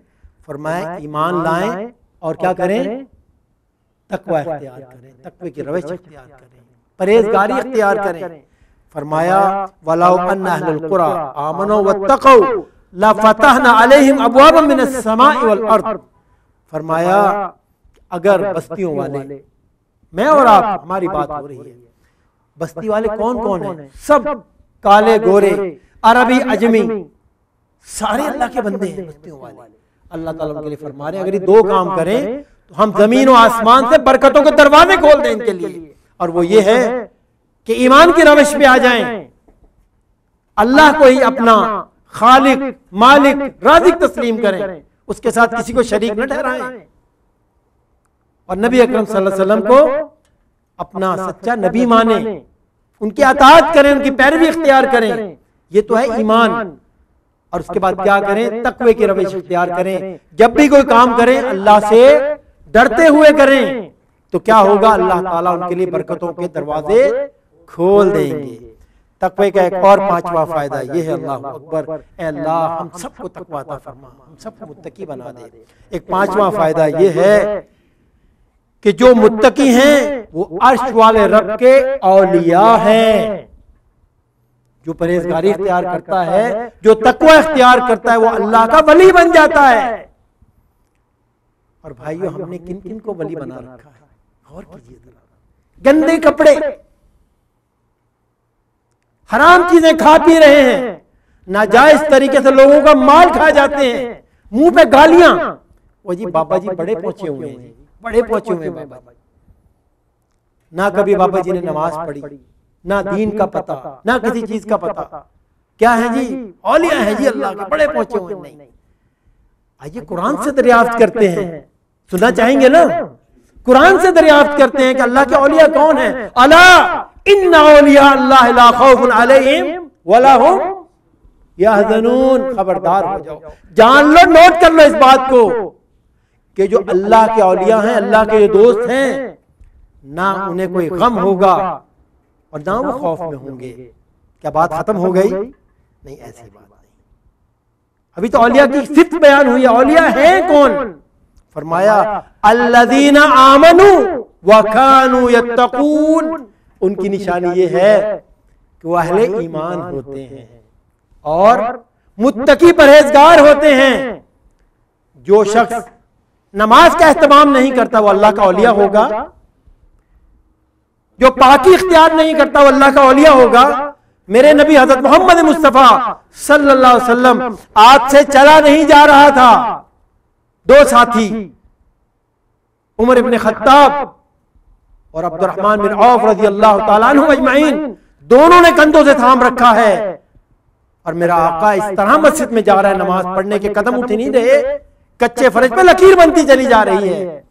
फरमाया ईमान लाएं और क्या करें? तकवा इख्तियार करें, तकवे की रविश इख्तियार करें, परहेजगारी इख्तियार करें। फरमाया वलाउ अन्ना अहलुल कुरा आमनू वत्तक़ौ लफतहना अलैहिम अबवाबम मिनस समाई वल अर्द। फरमाया अगर बस्तियों वाले मैं और आप, हमारी बात हो रही है। बस्ती वाले कौन कौन हैं? सब काले गोरे, अरबी अजमी, सारे अल्लाह के बंदे हैं बस्तियों वाले। अल्लाह ताला उनके लिए फरमा रहे हैं अगर ये दो काम करें तो हम जमीन और आसमान से बरकतों के दरवाजे खोल दें इनके लिए। और वो ये है कि ईमान की रविश पे आ जाएं, अल्लाह को ही अपना खालिक, मालिक, राज़िक तस्लीम करें, उसके साथ किसी को शरीक न ठहराएं, और नबी अकरम सल्लल्लाहु अलैहि वसल्लम को अपना सच्चा नबी माने, उनकी अताअत करें, उनकी पैरवी इख्तियार करें। ये तो है ईमान। और उसके बाद क्या करें? तकवे की रविश इख्तियार करें। जब भी कोई काम करें अल्लाह से डरते हुए करें, तो क्या होगा? अल्लाह ताला उनके लिए बरकतों के दरवाजे खोल देंगे। तकवे का एक और पांचवा फायदा ये है, अल्लाह अकबर, ए अल्लाह हम सबको तकवा अता फरमा, हम सबको मुत्तकी बना दे। एक पांचवा फायदा ये है कि जो मुत्तकी हैं वो अर्श वाले रब के औलिया हैं। जो परहेजगारी इख्तियार करता है, जो तकवा इख्तियार करता है, वो अल्लाह का वली बन जाता है। और भाइयों, हमने किन किन को वली बना रखा है? और कीजिए जरा। गंदे कपड़े, हराम चीजें खा पी रहे हैं, नाजायज तरीके से लोगों का माल खा जाते हैं, मुंह पे गालियां। वो जी बाबा जी बड़े पहुंचे हुए हैं, बड़े पहुंचे हुए बाबा जी। ना कभी बाबा जी ने नमाज पढ़ी, ना दीन का पता, ना किसी चीज का पता। क्या है जी? औलिया है जी, अल्लाह के बड़े पहुंचे हुए। नहीं, आइए कुरान से दरियाफ्त करते हैं। सुनना चाहेंगे ना? कुरान से दरियाफ्त करते हैं कि अल्लाह के औलिया कौन है। अला इन्ना औलिया अल्लाह ला खौफुन अलैहिम वला हुम यहज़नून। खबरदार हो जाओ, जान लो, नोट कर लो इस बात को कि जो अल्लाह के औलिया हैं, अल्लाह के दोस्त हैं, ना उन्हें कोई गम होगा और ना वो खौफ में होंगे। क्या बात खत्म हो गई? नहीं, ऐसी बात नहीं। अभी तो औलिया की सिफ़त बयान हुई है। औलिया है कौन? फरमाया अल्लज़ीना आमनू व कानू यत्तकून। उनकी निशानी ये है कि वो अहले ईमान होते हैं और मुत्तकी परहेजगार होते हैं। जो शख्स नमाज का एहतमाम नहीं करता वो अल्लाह का औलिया होगा। जो पाकी इख्तियार नहीं करता वो अल्लाह का औलिया होगा। मेरे नबी हजरत मोहम्मद मुस्तफ़ा सल्लल्लाहु अलैहि वसल्लम आज से चला नहीं जा रहा था, दो साथी उमर इब्न खत्ताब और अब्दुर्रहमान बिन औफ रज़ियल्लाहु ताला अन्हु अजमईन, दोनों ने कंधों से थाम रखा है। और मेरा आका इस तरह मस्जिद में जा रहा है, नमाज पढ़ने के कदम उठ नहीं रहे, कच्चे फर्श पे लकीर बनती चली जा रही है।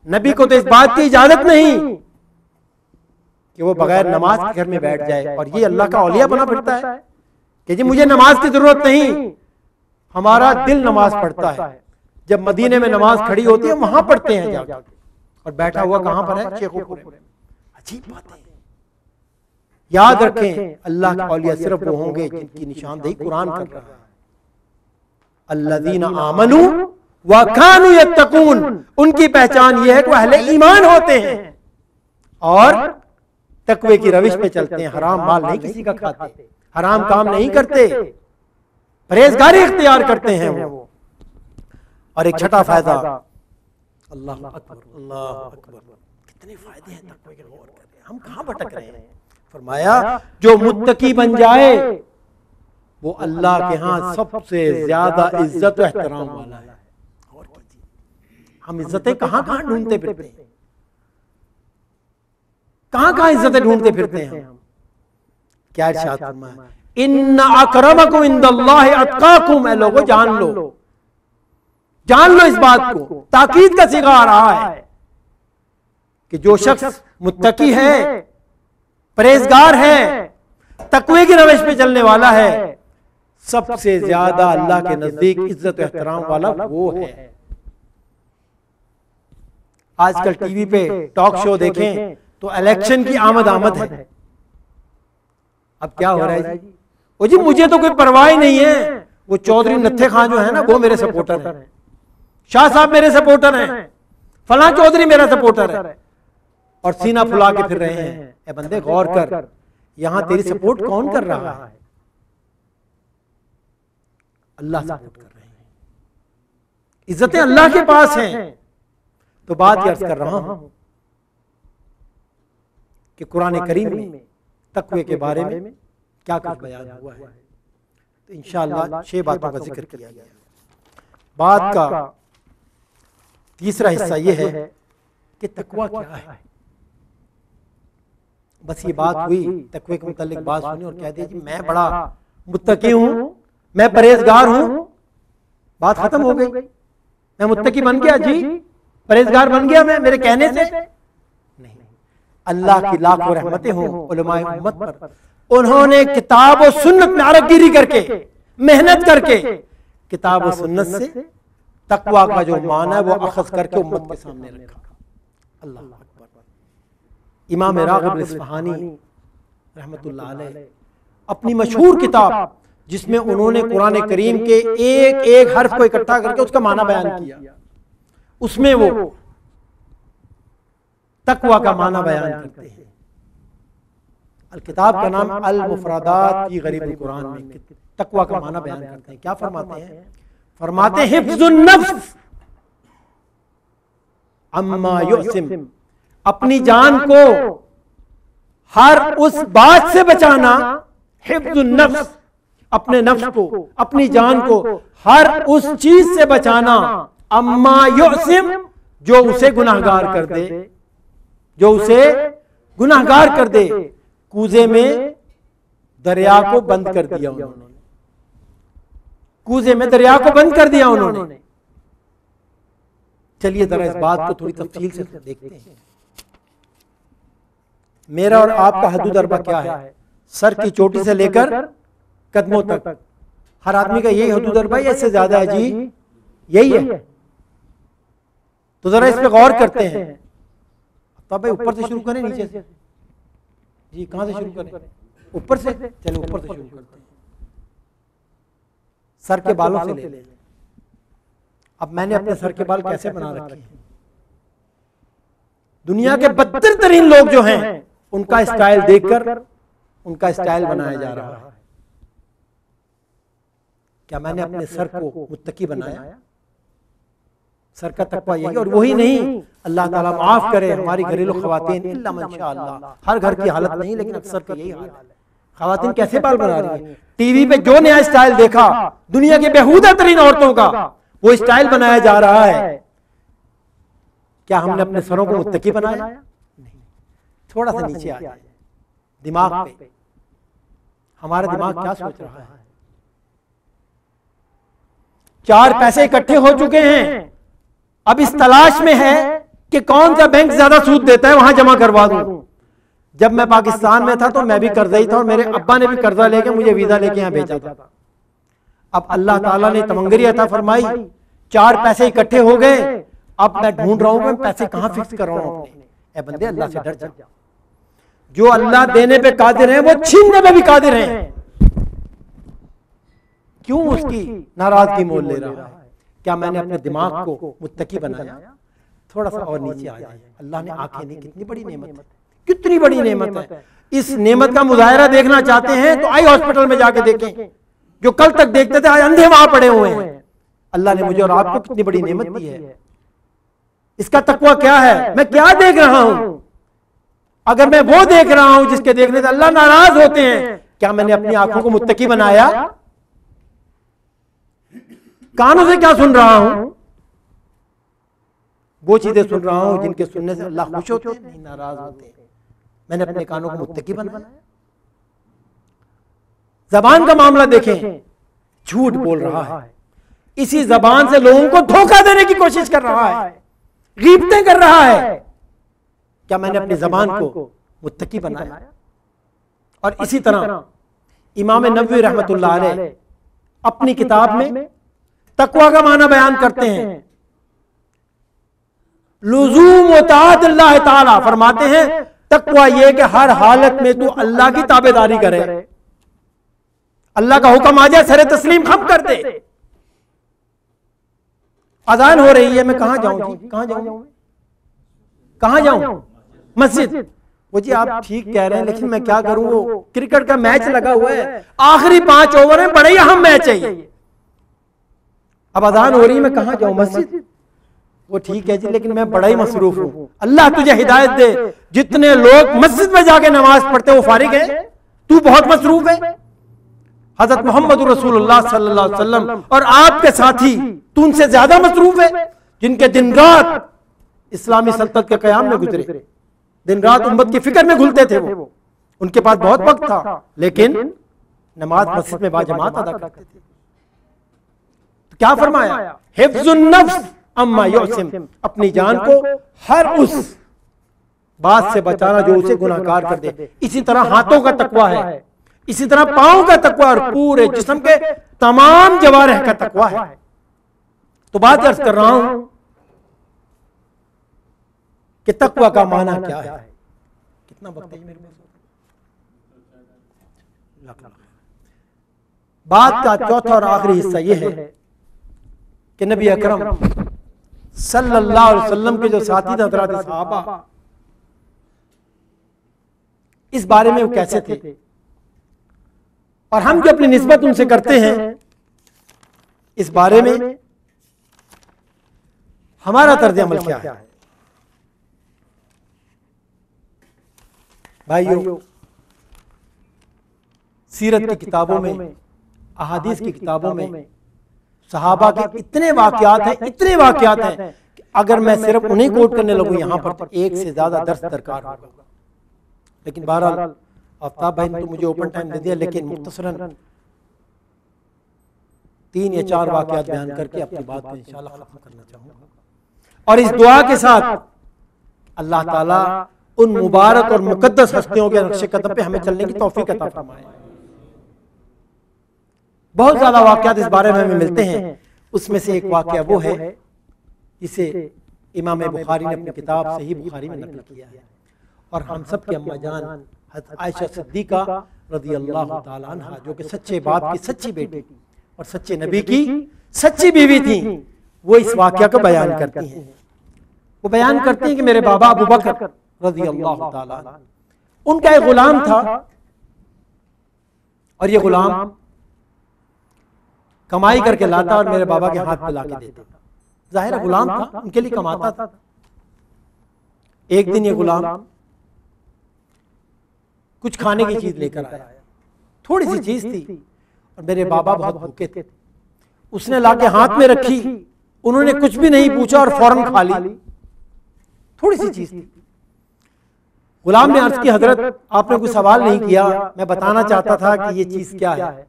नबी को तो इस बात की इजाजत नहीं कि वो बगैर नमाज के घर में बैठ जाए, और ये अल्लाह का औलिया बना फिरता है कि जी मुझे नमाज की जरूरत नहीं, हमारा दिल नमाज पढ़ता है। जब मदीने में नमाज खड़ी होती है वहां पढ़ते हैं जाकर, और बैठा हुआ कहां पर है? शेखोपुर में। अजीब बात है। याद रखें, अल्लाह के औलिया सिर्फ वो होंगे जिनकी निशानदेही कुरान कर रहा है। अल्लज़ीना आमनू व कानू यत्तकून, उनकी पहचान ये है कि वो अहले ईमान होते हैं और तकवे की रविश पे चलते हैं। हराम माल नहीं किसी का खाते, हराम काम नहीं करते, परहेजगारी इख्तियार करते हैं वो। और एक छठा फायदा, अल्लाह अकबर, अल्लाह अकबर, कितने फायदे हैं तकवे के, गौर कर रहे हैं। हम कहां भटक रहे हैं? फरमाया जो मुत्तकी बन जाए वो अल्लाह के यहाँ सबसे ज्यादा इज्जत और एहतराम वाला है। और हम इज्जतें कहां कहां ढूंढते फिरते हैं, कहां कहां इज्जतें ढूंढते फिरते हैं हम। क्या इरशाद फरमाया? इन्ना अकरमकुम इंदल्लाहि अत्काकुम। ऐ लोगों, जान लो, जान लो इस बात को। ताकीद का सिगा आ रहा है कि जो शख्स मुत्तकी है, परहेजगार है, तकवे की रविश पे चलने वाला है, सबसे ज्यादा अल्लाह के नजदीक इज्जत एहतराम वाला वो है। आजकल टीवी पे टॉक शो देखें तो इलेक्शन की आमद है। अब क्या हो रहा है जी? वो जी मुझे तो कोई परवाह ही नहीं है, वो चौधरी नत्थे खान जो है ना वो मेरे सपोर्टर है, शाह साहब मेरे सपोर्टर हैं, फलां चौधरी मेरा सपोर्टर है, और सीना फुला के फिर रहे हैं। ए बंदे गौर कर, यहां तेरी सपोर्ट कौन कर रहा है? अल्लाह सपोर्ट कर रहे हैं। इज्जतें अल्लाह के पास हैं। तो बात अर्ज कर रहा हूं कि कुरान करीम में तकवे के बारे में क्या कुछ बयान हुआ है। तो इंशाअल्लाह 6 बातों का जिक्र किया गया। बात का तीसरा हिस्सा ये है कि तकवा क्या है। बस ये बात हुई, तकवे के मुतालिक बात सुनी और कह दिया जी मैं बड़ा मुत्तकी हूं, मैं परहेजगार हूं, बात खत्म हो गई। मैं मुत्तकी बन गया जी, परहेजगार बन गया मैं मेरे कहने से नहीं। अल्लाह की लाखों रहमतें हों उलमाए उम्मत पर, उन्होंने किताब और सुन्नत में आरागिरी करके, मेहनत करके किताब और सुन्नत से तकवा का जो माना है वो अखज़ करके उम्मत के सामने रखा। अल्लाह अकबर। इमाम राग़िब इस्फ़हानी रहमतुल्लाह अलैह अपनी मशहूर किताब जिसमें उन्होंने कुरान करीम के एक एक हर्फ को इकट्ठा करके उसका माना बयान किया, उसमें वो तकवा का माना बयान करते हैं। अल किताब का नाम अल मुफरदात की गरीब कुरान में तकवा का माना बयान करते हैं। क्या फरमाते हैं? फरमाते हैं हिफ्जुन नफ्स अम्मा युसिम, अपनी जान को हर उस बात से बचाना, हिफ्जुन नफ्स, अपने नफ्स को, अपनी जान को हर उस चीज से बचाना, अम्मा युसिम, जो उसे गुनाहगार कर दे, जो उसे गुनाहगार कर दे। कूजे में दरिया को बंद कर दिया उन्होंने, कूजे में दरिया को बंद कर दिया उन्होंने। चलिए जरा इस बात को थोड़ी तफसील से देखते हैं। मेरा और आपका हदूद अरबा क्या है? सर की चोटी से लेकर कदमों तक, हर आदमी का यही हदूद अरबा है, इससे ज्यादा है जी? यही है। तो जरा इस पे गौर करते हैं। तब भाई ऊपर से शुरू करें नीचे से? जी कहां से शुरू करें? ऊपर से? चलो ऊपर से शुरू करते हैं। सर के बालों से ले लें। अब मैंने अपने सर के बाल कैसे बना रखे हैं? दुनिया के बदतर तरीन लोग जो हैं उनका स्टाइल देखकर उनका स्टाइल बनाया जा रहा है। क्या मैंने अपने सर को मुत्तकी बनाया? सर का तकवा यही। और वही नहीं, अल्लाह ताला माफ करे हमारी घरेलू खवातीन, इल्ला माशाअल्लाह, हर घर की हालत नहीं लेकिन अक्सर का यही हाल है। खवातीन कैसे बाल बना रही है? टीवी पे जो नया स्टाइल देखा दुनिया के बेहुदा तरीन औरतों का, वो स्टाइल बनाया जा रहा है। क्या हमने अपने सरों को मुत्तकी बनाया? नहीं। थोड़ा सा नीचे आ जाए दिमाग पे, हमारा दिमाग क्या सोच रहा है? 4 पैसे इकट्ठे हो चुके हैं, अब इस तलाश में है कि कौन सा बैंक ज्यादा सूद देता है, वहां जमा करवा दूं। जब मैं पाकिस्तान में था तो मैं भी कर्जा था और मेरे अब्बा ने भी कर्जा लेके मुझे वीजा लेके यहां भेजा था। अब अल्लाह ताला ने तमंगरी अता फरमाई, 4 पैसे इकट्ठे हो गए। अब मैं ढूंढ रहा हूं मैं पैसे कहां फिक्स कर रहा हूं अपने। ए बंदे, अल्लाह से डर जा। जो अल्लाह देने पे कादिर है वो छीनने पे भी कादिर है। क्यों उसकी नाराजगी मोल ले रहा है? क्या मैंने अपने दिमाग को मुत्तकी बनाया? थोड़ा सा और नीचे आ जाए। अल्लाह ने आंखें दी, कितनी बड़ी नेमत है, कितनी बड़ी नेमत है। इस नेमत का मुजाहिरा देखना चाहते हैं तो आई हॉस्पिटल में जाके देखें। जो कल तक देखते थे आज अंधे वहां पड़े हुए हैं। अल्लाह ने मुझे और आपको कितनी बड़ी नेमत दी है। इसका तकवा क्या है? मैं क्या देख रहा हूं? अगर मैं वो देख रहा हूं जिसके देखने से अल्लाह नाराज होते हैं, क्या मैंने अपनी आंखों को मुत्तकी बनाया? कानों से क्या सुन रहा हूं? वो चीजें सुन रहा हूं जिनके सुनने से अल्लाह खुश होते हैं, नहीं नाराज होते हैं। मैंने अपने कानों को मुत्तकी बनाया। जबान का मामला देखें, झूठ बोल रहा है, इसी जबान से लोगों को धोखा देने की कोशिश कर रहा है, गीबतें कर रहा है। क्या मैंने अपनी जबान को मुत्तकी बनाया? और इसी तरह इमाम नबवी रहमतुल्लाह अलैह अपनी किताब में तकवा का माना बयान करते हैं। लुज़ूम व ताअत अल्लाह ताला, फरमाते हैं तकवा ये कि हर हालत में तू अल्लाह की ताबेदारी करे, अल्लाह का हुक्म आ जाए सरे तस्लीम खम कर दे। अजान हो रही है, मैं कहां जाऊं जी? कहां जाऊं? कहां जाऊं? मस्जिद। वो जी आप ठीक कह रहे हैं लेकिन मैं क्या करूं, वो क्रिकेट का मैच लगा हुआ है, आखिरी 5 ओवर है, बड़े ही अहम मैच है ये। अब अजान हो रही है, मैं कहां जाऊं? मस्जिद। वो ठीक है जी, लेकिन मैं बड़ा ही मसरूफ हूं। अल्लाह तुझे हिदायत दे, जितने लोग मस्जिद में जाके नमाज पढ़ते वो फारिग है, तू बहुत मसरूफ है। हजरत मोहम्मद रसूलुल्लाह सल्लल्लाहु अलैहि वसल्लम और आपके साथी तू उनसे ज्यादा मसरूफ है, जिनके दिन रात इस्लामी सल्तनत के कयाम में गुजरे, दिन रात उम्मत की फिक्र में घुलते थे। वो उनके पास बहुत वक्त था, लेकिन नमाज मस्जिद में बाजमात अदा करते थे। तो क्या फरमाया, हिफ्जुन नफ्स अम्मा युसिम, अपनी जान को हर उस बात से बचाना जो उसे गुनाहगार कर दे। इसी तरह हाथों का तकवा है, इसी तरह पांव का तकवा और पूरे जिस्म के तमाम जवारिह का तकवा है। तो बात अर्ज कर रहा हूं कि तकवा का माना क्या है। कितना वक्त है मेरे पास? बात का चौथा और आखिरी हिस्सा यह है कि नबी अकरम सल्लल्लाहु अलैहि वसल्लम के जो साथी हज़रात सहाबा, इस बारे में वो कैसे थे और हम जो अपनी निस्बत उनसे करते हैं, इस बारे में हमारा तर्ज अमल क्या है। भाइयों, सीरत की किताबों में, अहादीस की किताबों में सहाबा के इतने वाकयात हैं, इतने वाकयात हैं कि अगर मैं सिर्फ उन्हें कोट करने लगूं यहां पर तो एक से ज्यादा दर्स दरकार होगा। लेकिन बहरहाल आफ्ताब भाई ने तो मुझे ओपन टाइम दे दिया, लेकिन मुख्तसरन 3 या 4 वाकयात बयान करके अपनी बात को इंशाअल्लाह खत्म करना चाहूंगा। और इस दुआ के साथ अल्लाह ताला उन मुबारक और मुकद्दस हस्तियों के नक्शे कदम पे हमें चलने की तौफीक अता फरमाए। बहुत ज्यादा वाकयात इस बारे में हमें मिलते हैं। उसमें से एक वाकया वो है जिसे इमाम बुखारी ने अपनी किताब सही बुखारी में नकल किया है, और हम सब की अम्मा जान हज़रत आयशा सिद्दीका रज़ियल्लाहु ताला अन्हा, जो कि सच्चे बाप की सच्ची बेटी और सच्चे नबी की सच्ची बीवी थी, वो इस वाकया को बयान करती हैं। वो बयान करती हैं कि मेरे बाबा अबू बकर रज़ियल्लाहु ताला अन्हु, उनका एक गुलाम था, और ये गुलाम कमाई करके लाता और मेरे बाबा के हाथ पे लाके देता। जाहिर गुलाम था, उनके लिए कमाता था। एक दिन ये गुलाम कुछ खाने की चीज लेकर आया, थोड़ी सी चीज थी, और मेरे बाबा बहुत भूखे थे। उसने लाके हाथ में रखी, उन्होंने कुछ भी नहीं पूछा और फौरन खा ली। थोड़ी सी चीज थी। गुलाम ने अर्ज की, हजरत आपने कोई सवाल नहीं किया, मैं बताना चाहता था कि ये चीज क्या है,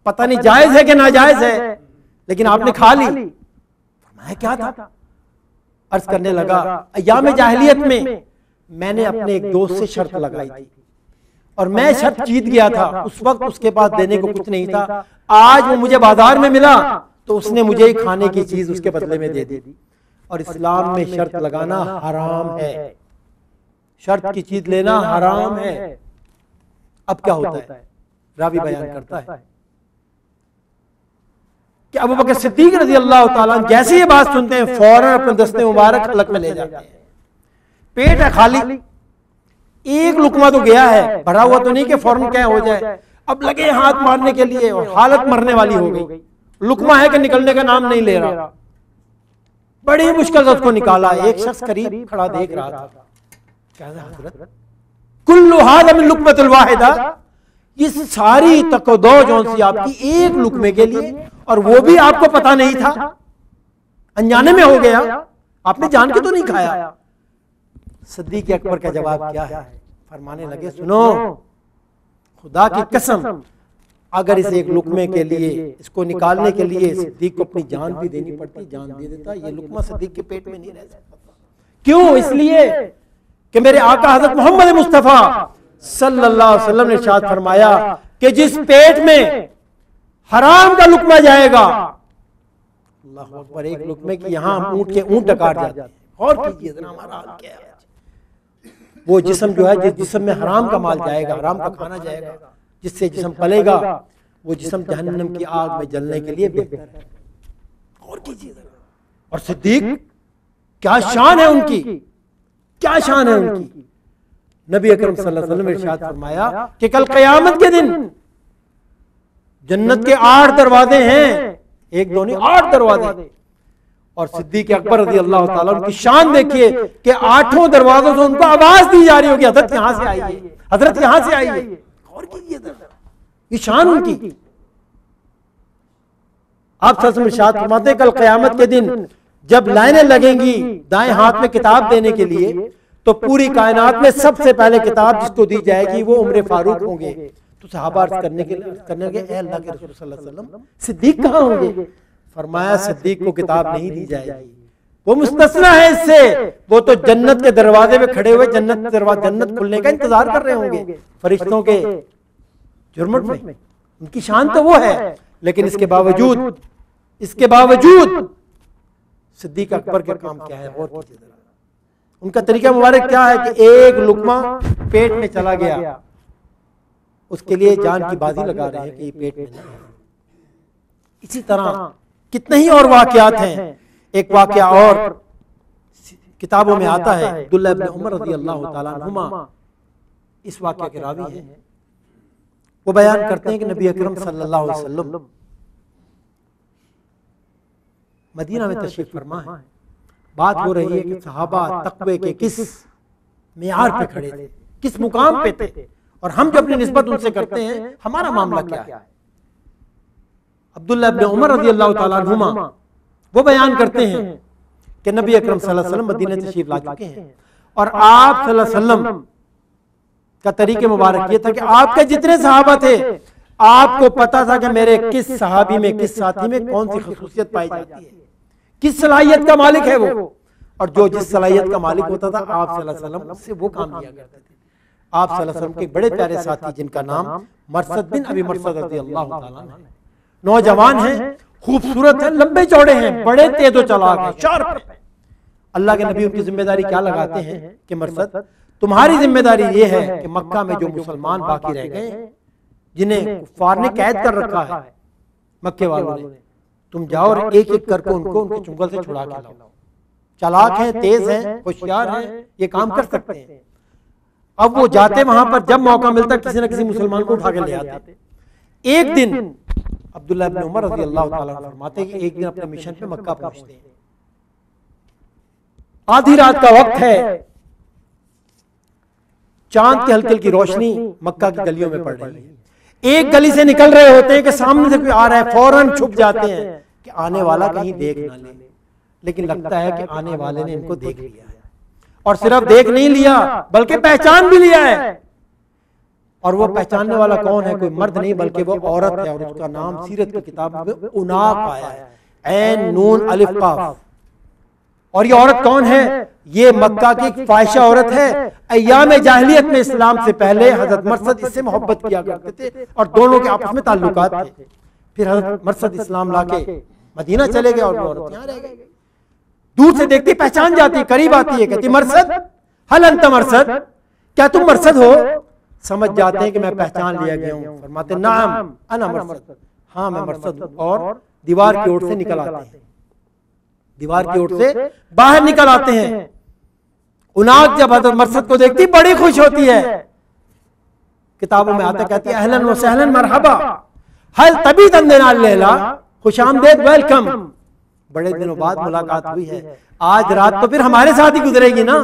पता नहीं जायज है कि नाजायज है, लेकिन आपने खा ली। मैं क्या था? अर्ज करने लगा, अय्याम जाहिलियत में मैंने अपने एक दोस्त से शर्त लगाई थी और मैं शर्त जीत गया था। उस वक्त उसके पास देने को कुछ नहीं था। आज वो मुझे बाजार में मिला तो उसने मुझे खाने की चीज उसके बदले में दे दी। और इस्लाम में शर्त लगाना हराम है, शर्त की चीज लेना हराम है। अब क्या होता है, रावी बयान करता है कि अबू बकर सिद्दीक रज़ियल्लाहु ताला जैसे ये बात सुनते हैं फौरन अपने दस्ते मुबारक हलक में ले जाते हैं। पेट है खाली, एक लुकमा तो गया है, भरा हुआ तो नहीं कि फौरन क्या हो जाए। अब लगे हाथ मारने के लिए और हालत मरने वाली हो गई। लुकमा है कि निकलने का नाम नहीं ले रहा। बड़ी मुश्किल से उसको निकाला। एक शख्स करीब खड़ा देख रहा था, कहता हज़रत कुल्लु हाज़ा मिन लुकमतिल वाहिदा, ये सारी तकदो जौन सी आपकी एक लुकमे के लिए, और वो भी आपको पता नहीं था, अनजाने में हो गया, आपने जान के तो नहीं खाया। सिद्दीक अकबर का जवाब क्या है? फरमाने लगे, सुनो, खुदा की कसम, अगर इस एक लुकमे के लिए, इसको निकालने के लिए सिद्दीक को अपनी जान भी देनी पड़ती, जान दे देता। ये लुकमा सिद्दीक के पेट में नहीं रह सकता। क्यों? इसलिए कि मेरे आका हज़रत मोहम्मद मुस्तफ़ा सल्लल्लाहु अलैहि वसल्लम ने इरशाद फरमाया कि जिस पेट में हराम का लुकमा जाएगा, अल्लाह अकबर, एक लुकमे की यहाँ ऊंट के ऊंट डकार जाते हैं। और कीजिए जरा हमारा हाल क्या है। वो जिस्म जो है, जिस जिस्म में हराम का माल जाएगा, हराम का खाना जाएगा, जिससे जिस्म पलेगा, वो जिस्म जहन्नम की आग में जलने के लिए बेहतर है। और कीजिए जरा। और सिद्दीक, क्या शान है उनकी, क्या शान है उनकी। नबी अकरम सल्लल्लाहु अलैहि वसल्लम ने इरशाद फरमाया कि कल क़यामत के दिन जन्नत के 8 दरवाजे हैं, एक दो नहीं 8 दरवाजे, और सिद्दीक अकबर रज़ी अल्लाह ताला उनकी शान देखिए कि 8 दरवाजों से उनको आवाज दी जा रही होगी, हजरत यहां से आई है, हजरत यहां से आई है। और कीजिए ये शान उनकी। आप सल्लल्लाहु इरशाद फरमाते कल क़यामत के दिन जब लाइनें लगेंगी दाएं हाथ में किताब देने के लिए, तो पूरी कायनात में सबसे पहले किताब जिसको दी जाएगी वो उम्र फारूक होंगे। तो सहाबा अर्ज़ करने के ए अल्लाह के रसूल सल्लल्लाहु अलैहि वसल्लम सिद्दीक कहाँ होंगे? फरमाया सिद्दीक को किताब नहीं दी जाएगी, वो मुस्तस्ना है इससे, वो तो जन्नत के दरवाजे में खड़े हुए जन्नत खुलने का इंतजार कर रहे होंगे फरिश्तों के जुर्मट में। उनकी शान तो वो है, लेकिन इसके बावजूद सिद्दीक अकबर के काम क्या है और कीजिए जरा। उनका तरीका मुबारक क्या है कि एक लुकमा पेट में चला गया, उसके लिए जान की बाजी लगा रहे हैं कि ये पेट में नहीं। इसी तरह कितने ही और वाकयात हैं। एक वाकया और किताबों में आता है, अब्दुल्लाह इब्न उमर रज़ी अल्लाह ताला अन्हुमा इस वाकया के रावी हैं। वो बयान करते हैं कि नबी अकरम सल्लल्लाहु अलैहि वसल्लम मदीना में तशरीफ फरमा है। बात हो रही है कि सहाबा तक़वे के किस मेयार पे खड़े थे, किस मुकाम पे थे, और हम जो अपनी निस्बत उनसे करते हैं हमारा मामला क्या है। अब्दुल्लाह इब्न उमर रज़ी अल्लाह ताला अन्हुमा वो बयान करते हैं कि नबी अकरम सल्लल्लाहु अलैहि वसल्लम मदीने तशरीफ ला चुके हैं, और आप सल्लल्लाहु अलैहि वसल्लम का तरीके मुबारक ये था कि आपके जितने सहाबा थे आपको पता था कि मेरे किस सहाबी में, किस साथी में कौन सी खसूसियत पाई जाती है, किस सलाहियत का मालिक है वो, और जो जिस सलाहियत का मालिक होता था आप सल्लल्लाहु अलैहि वसल्लम उससे वो काम किया करते थे। आप सल्लल्लाहु अलैहि वसल्लम के बड़े प्यारे साथी जिनका नाम मरसद बिन अबी मरसद रज़ी अल्लाह ताला अन्हु है, नौजवान हैं, खूबसूरत हैं, लंबे चौड़े हैं, बड़े तेज और चालाक हैं, शार्प हैं। अल्लाह के नबी उनकी जिम्मेदारी क्या लगाते हैं कि मरसद तुम्हारी जिम्मेदारी ये है कि मक्का में जो मुसलमान बाकी रह गए जिन्हें कुफ्फार ने कैद कर रखा है मक्के वालों ने, तुम जाओ और एक एक करके उनको उनके चुंगल से छुड़ा के लाओ। चालाक हैं, तेज हैं, होशियार हैं, ये काम कर सकते हैं। अब वो जाते वहां पर, जब मौका मिलता किसी न किसी मुसलमान को उठा के ले आते। एक दिन अब्दुल्लाह इब्न उमर रज़ी अल्लाह ताला अन्हु फरमाते हैं कि एक दिन अपने मिशन पे मक्का पहुंचते हैं, आधी रात का वक्त है, चांद की हल्की हल्की रोशनी मक्का की गलियों में पड़ रही है। एक गली से निकल रहे होते हैं कि सामने से कोई आ रहा है, फौरन छुप जाते हैं कि आने वाला कहीं देख ना ले, लेकिन लगता है कि आने वाले ने इनको देख लिया है, और सिर्फ देख नहीं लिया बल्कि पहचान भी लिया है। और वो पहचानने वाला कौन है? कोई मर्द नहीं बल्कि वो औरत है, और उसका नाम सीरत की किताब में उनाक आया है, ऐन नून अलिफ काफ। और ये औरत कौन है? ये मक्का की फाहिशा औरत है। अय्याम जाहिलियत में इस्लाम से पहले हजरत मरसद इससे मोहब्बत किया करते थे और दोनों के आपस में ताल्लुकात थे। फिर हजरत मरसद इस्लाम लाके मदीना चले गए और वो औरत यहाँ रह गई। दूर से देखती पहचान जाती, करीब आती है, कहती मरसद, हल अंत मरसद, क्या तुम मरसद हो? समझ जाते हैं कि मैं पहचान लिया गया हूँ। फरमाते नाम अना मरसद, हाँ मैं मरसद हूँ। और दीवार की ओर से निकल आते हैं, दीवार की ओर से बाहर निकल आते हैं। उनाक जब हजरत मरसद को देखती बड़ी खुश होती है। किताबों में आता, कहती है अहलन व सहलन मरहबा, हल तभी तंदेना लेला, खुशामदेद, वेलकम, बड़े दिनों बाद मुलाकात हुई है, आज रात तो फिर हमारे साथ ही गुजरेगी ना।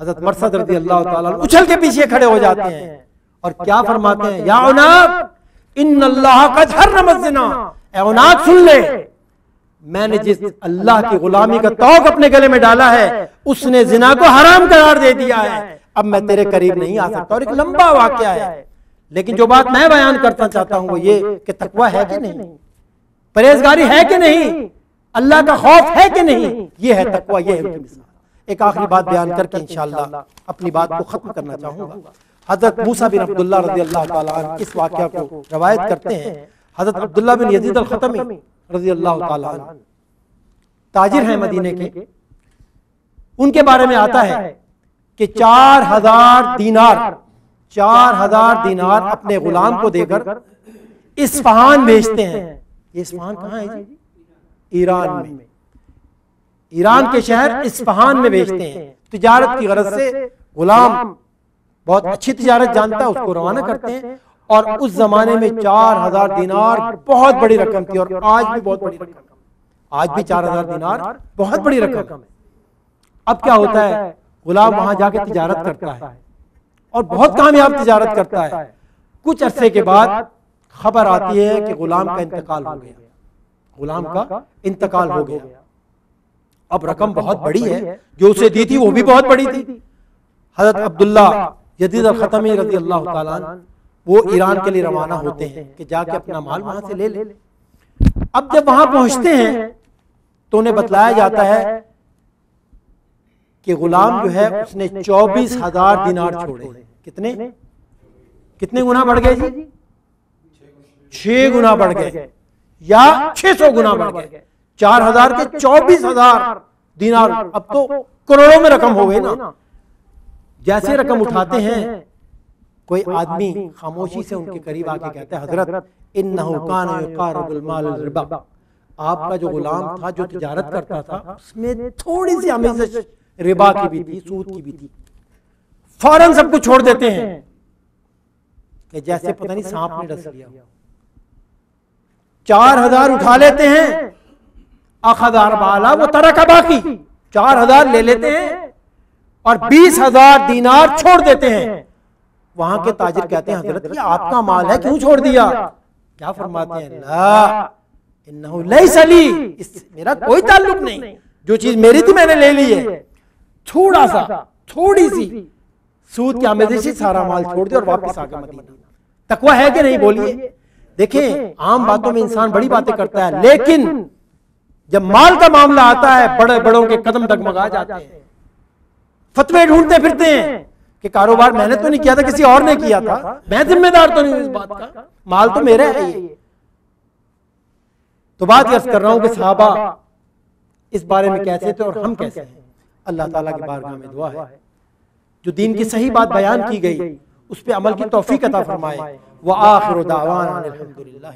हजरत मरसद रज़ी अल्लाह ताला उछल के पीछे खड़े हो जाते हैं और क्या फरमाते हैं, या उनाक इन्नल्लाह कद हर्रम ज़िना, ए उनाक सुन ले, मैंने जिस अल्लाह की गुलामी का तौक अपने गले में डाला है उसने जिना को हराम करार दे दिया है, अब मैं तेरे करीब नहीं आ सकता। और एक लंबा वाकया है, लेकिन जो बात मैं बयान करना चाहता हूं वो ये कि तकवा है कि नहीं, परहेजगारी है कि नहीं, अल्लाह का खौफ है कि नहीं, ये है तकवा, ये है उनकी मिसाल। एक आखिरी बात बयान करके इंशाअल्लाह अपनी बात को खत्म करना चाहूंगा। हजरत मूसा बिन अब्दुल्ला रज़ी अल्लाह ताला अन्हु इस वाकया को रवायत करते हैं। हजरत अब्दुल्ला बिन यजीद अल खतमी रज़ी अल्लाह ताला अन्हु ताजिर हैं मदीने के, उनके बारे में आता है कि 4000 दीनार अपने गुलाम को देकर इस्फहान भेजते हैं। ये इस्फहान कहाँ है जी? ईरान में, ईरान के शहर इस्फहान में भेजते हैं। तिजारत की गरज से गुलाम बहुत अच्छी तिजारत जानता है, उसको रवाना करते हैं। और उस जमाने में 4000 दीनार बहुत बड़ी रकम थी और आज भी बहुत बड़ी रकम। आज भी 4000 दिनार बहुत बड़ी रकम है। अब क्या होता है, गुलाम वहां जाके तिजारत करता है और बहुत कामयाब तिजारत करता है। कुछ अरसे के बाद खबर आती है कि गुलाम का इंतकाल हो गया, गुलाम का इंतकाल हो गया। अब रकम बहुत बड़ी है, जो उसे दी थी वो भी बहुत बड़ी थी। हजरत अब्दुल्ला यजीद अल खतमी रज़ी अल्लाह ताला अन्हु वो ईरान के लिए रवाना होते हैं कि जाके अपना माल वहां से ले ले। अब जब वहां पहुंचते हैं तो उन्हें बतलाया जाता है कि गुलाम जो है उसने 24,000 दिनार छोड़े। कितने कितने गुना बढ़ गए जी? 6 गुना बढ़ गए या 600 गुना बढ़ गए। 4,000 के 24,000 दिनार, अब तो करोड़ों में रकम हो गई ना। जैसे रकम उठाते हैं, कोई आदमी खामोशी से उनके करीब आके कहता है, हजरत इन्नहु काना युकारिबुल माल रिबा, आपका जो गुलाम था जो तिजारत करता था उसमें थोड़ी सी आमेज़श रिबा की भी थी, सूद की भी थी। फौरन सब कुछ छोड़ देते हैं कि जैसे पता नहीं सांप ने डस लिया। 4,000 उठा लेते हैं, अखदार बाला वो तरह का बाकी 4,000 ले लेते हैं और 20,000 दिनार छोड़ देते हैं। वहां के ताजिर कहते हैं, हजरत ये आपका माल है, क्यों छोड़ दिया? क्या फरमाते हैं, ला इन्नहु लैसा ली, मेरा कोई ताल्लुक नहीं, जो चीज मेरी थी मैंने ले ली है। थोड़ा सा, थोड़ी सी सूद की आमेज़ से सारा माल छोड़ दिया और वापस आ गया मदीना। तकवा है कि नहीं बोलिए? देखें, आम बातों में इंसान बड़ी बातें करता है, लेकिन जब माल का मामला आता है बड़े बड़ों के कदम डगमगा जाते हैं। फतवे ढूंढते फिरते हैं कि कारोबार मैंने तो नहीं किया था, किसी और ने किया था, मैं जिम्मेदार तो नहीं हूं इस बात का, माल तो मेरा है ये। तो बात यह कर रहा हूं कि सहाबा इस बारे में कैसे थे और हम कैसे हैं। अल्लाह ताला की बारगाह में दुआ है जो दीन की सही बात बयान की गई उस पे अमल की तौफीक अता फरमाए। व आखिरु दावाना अनिल हम्दुलिल्लाह।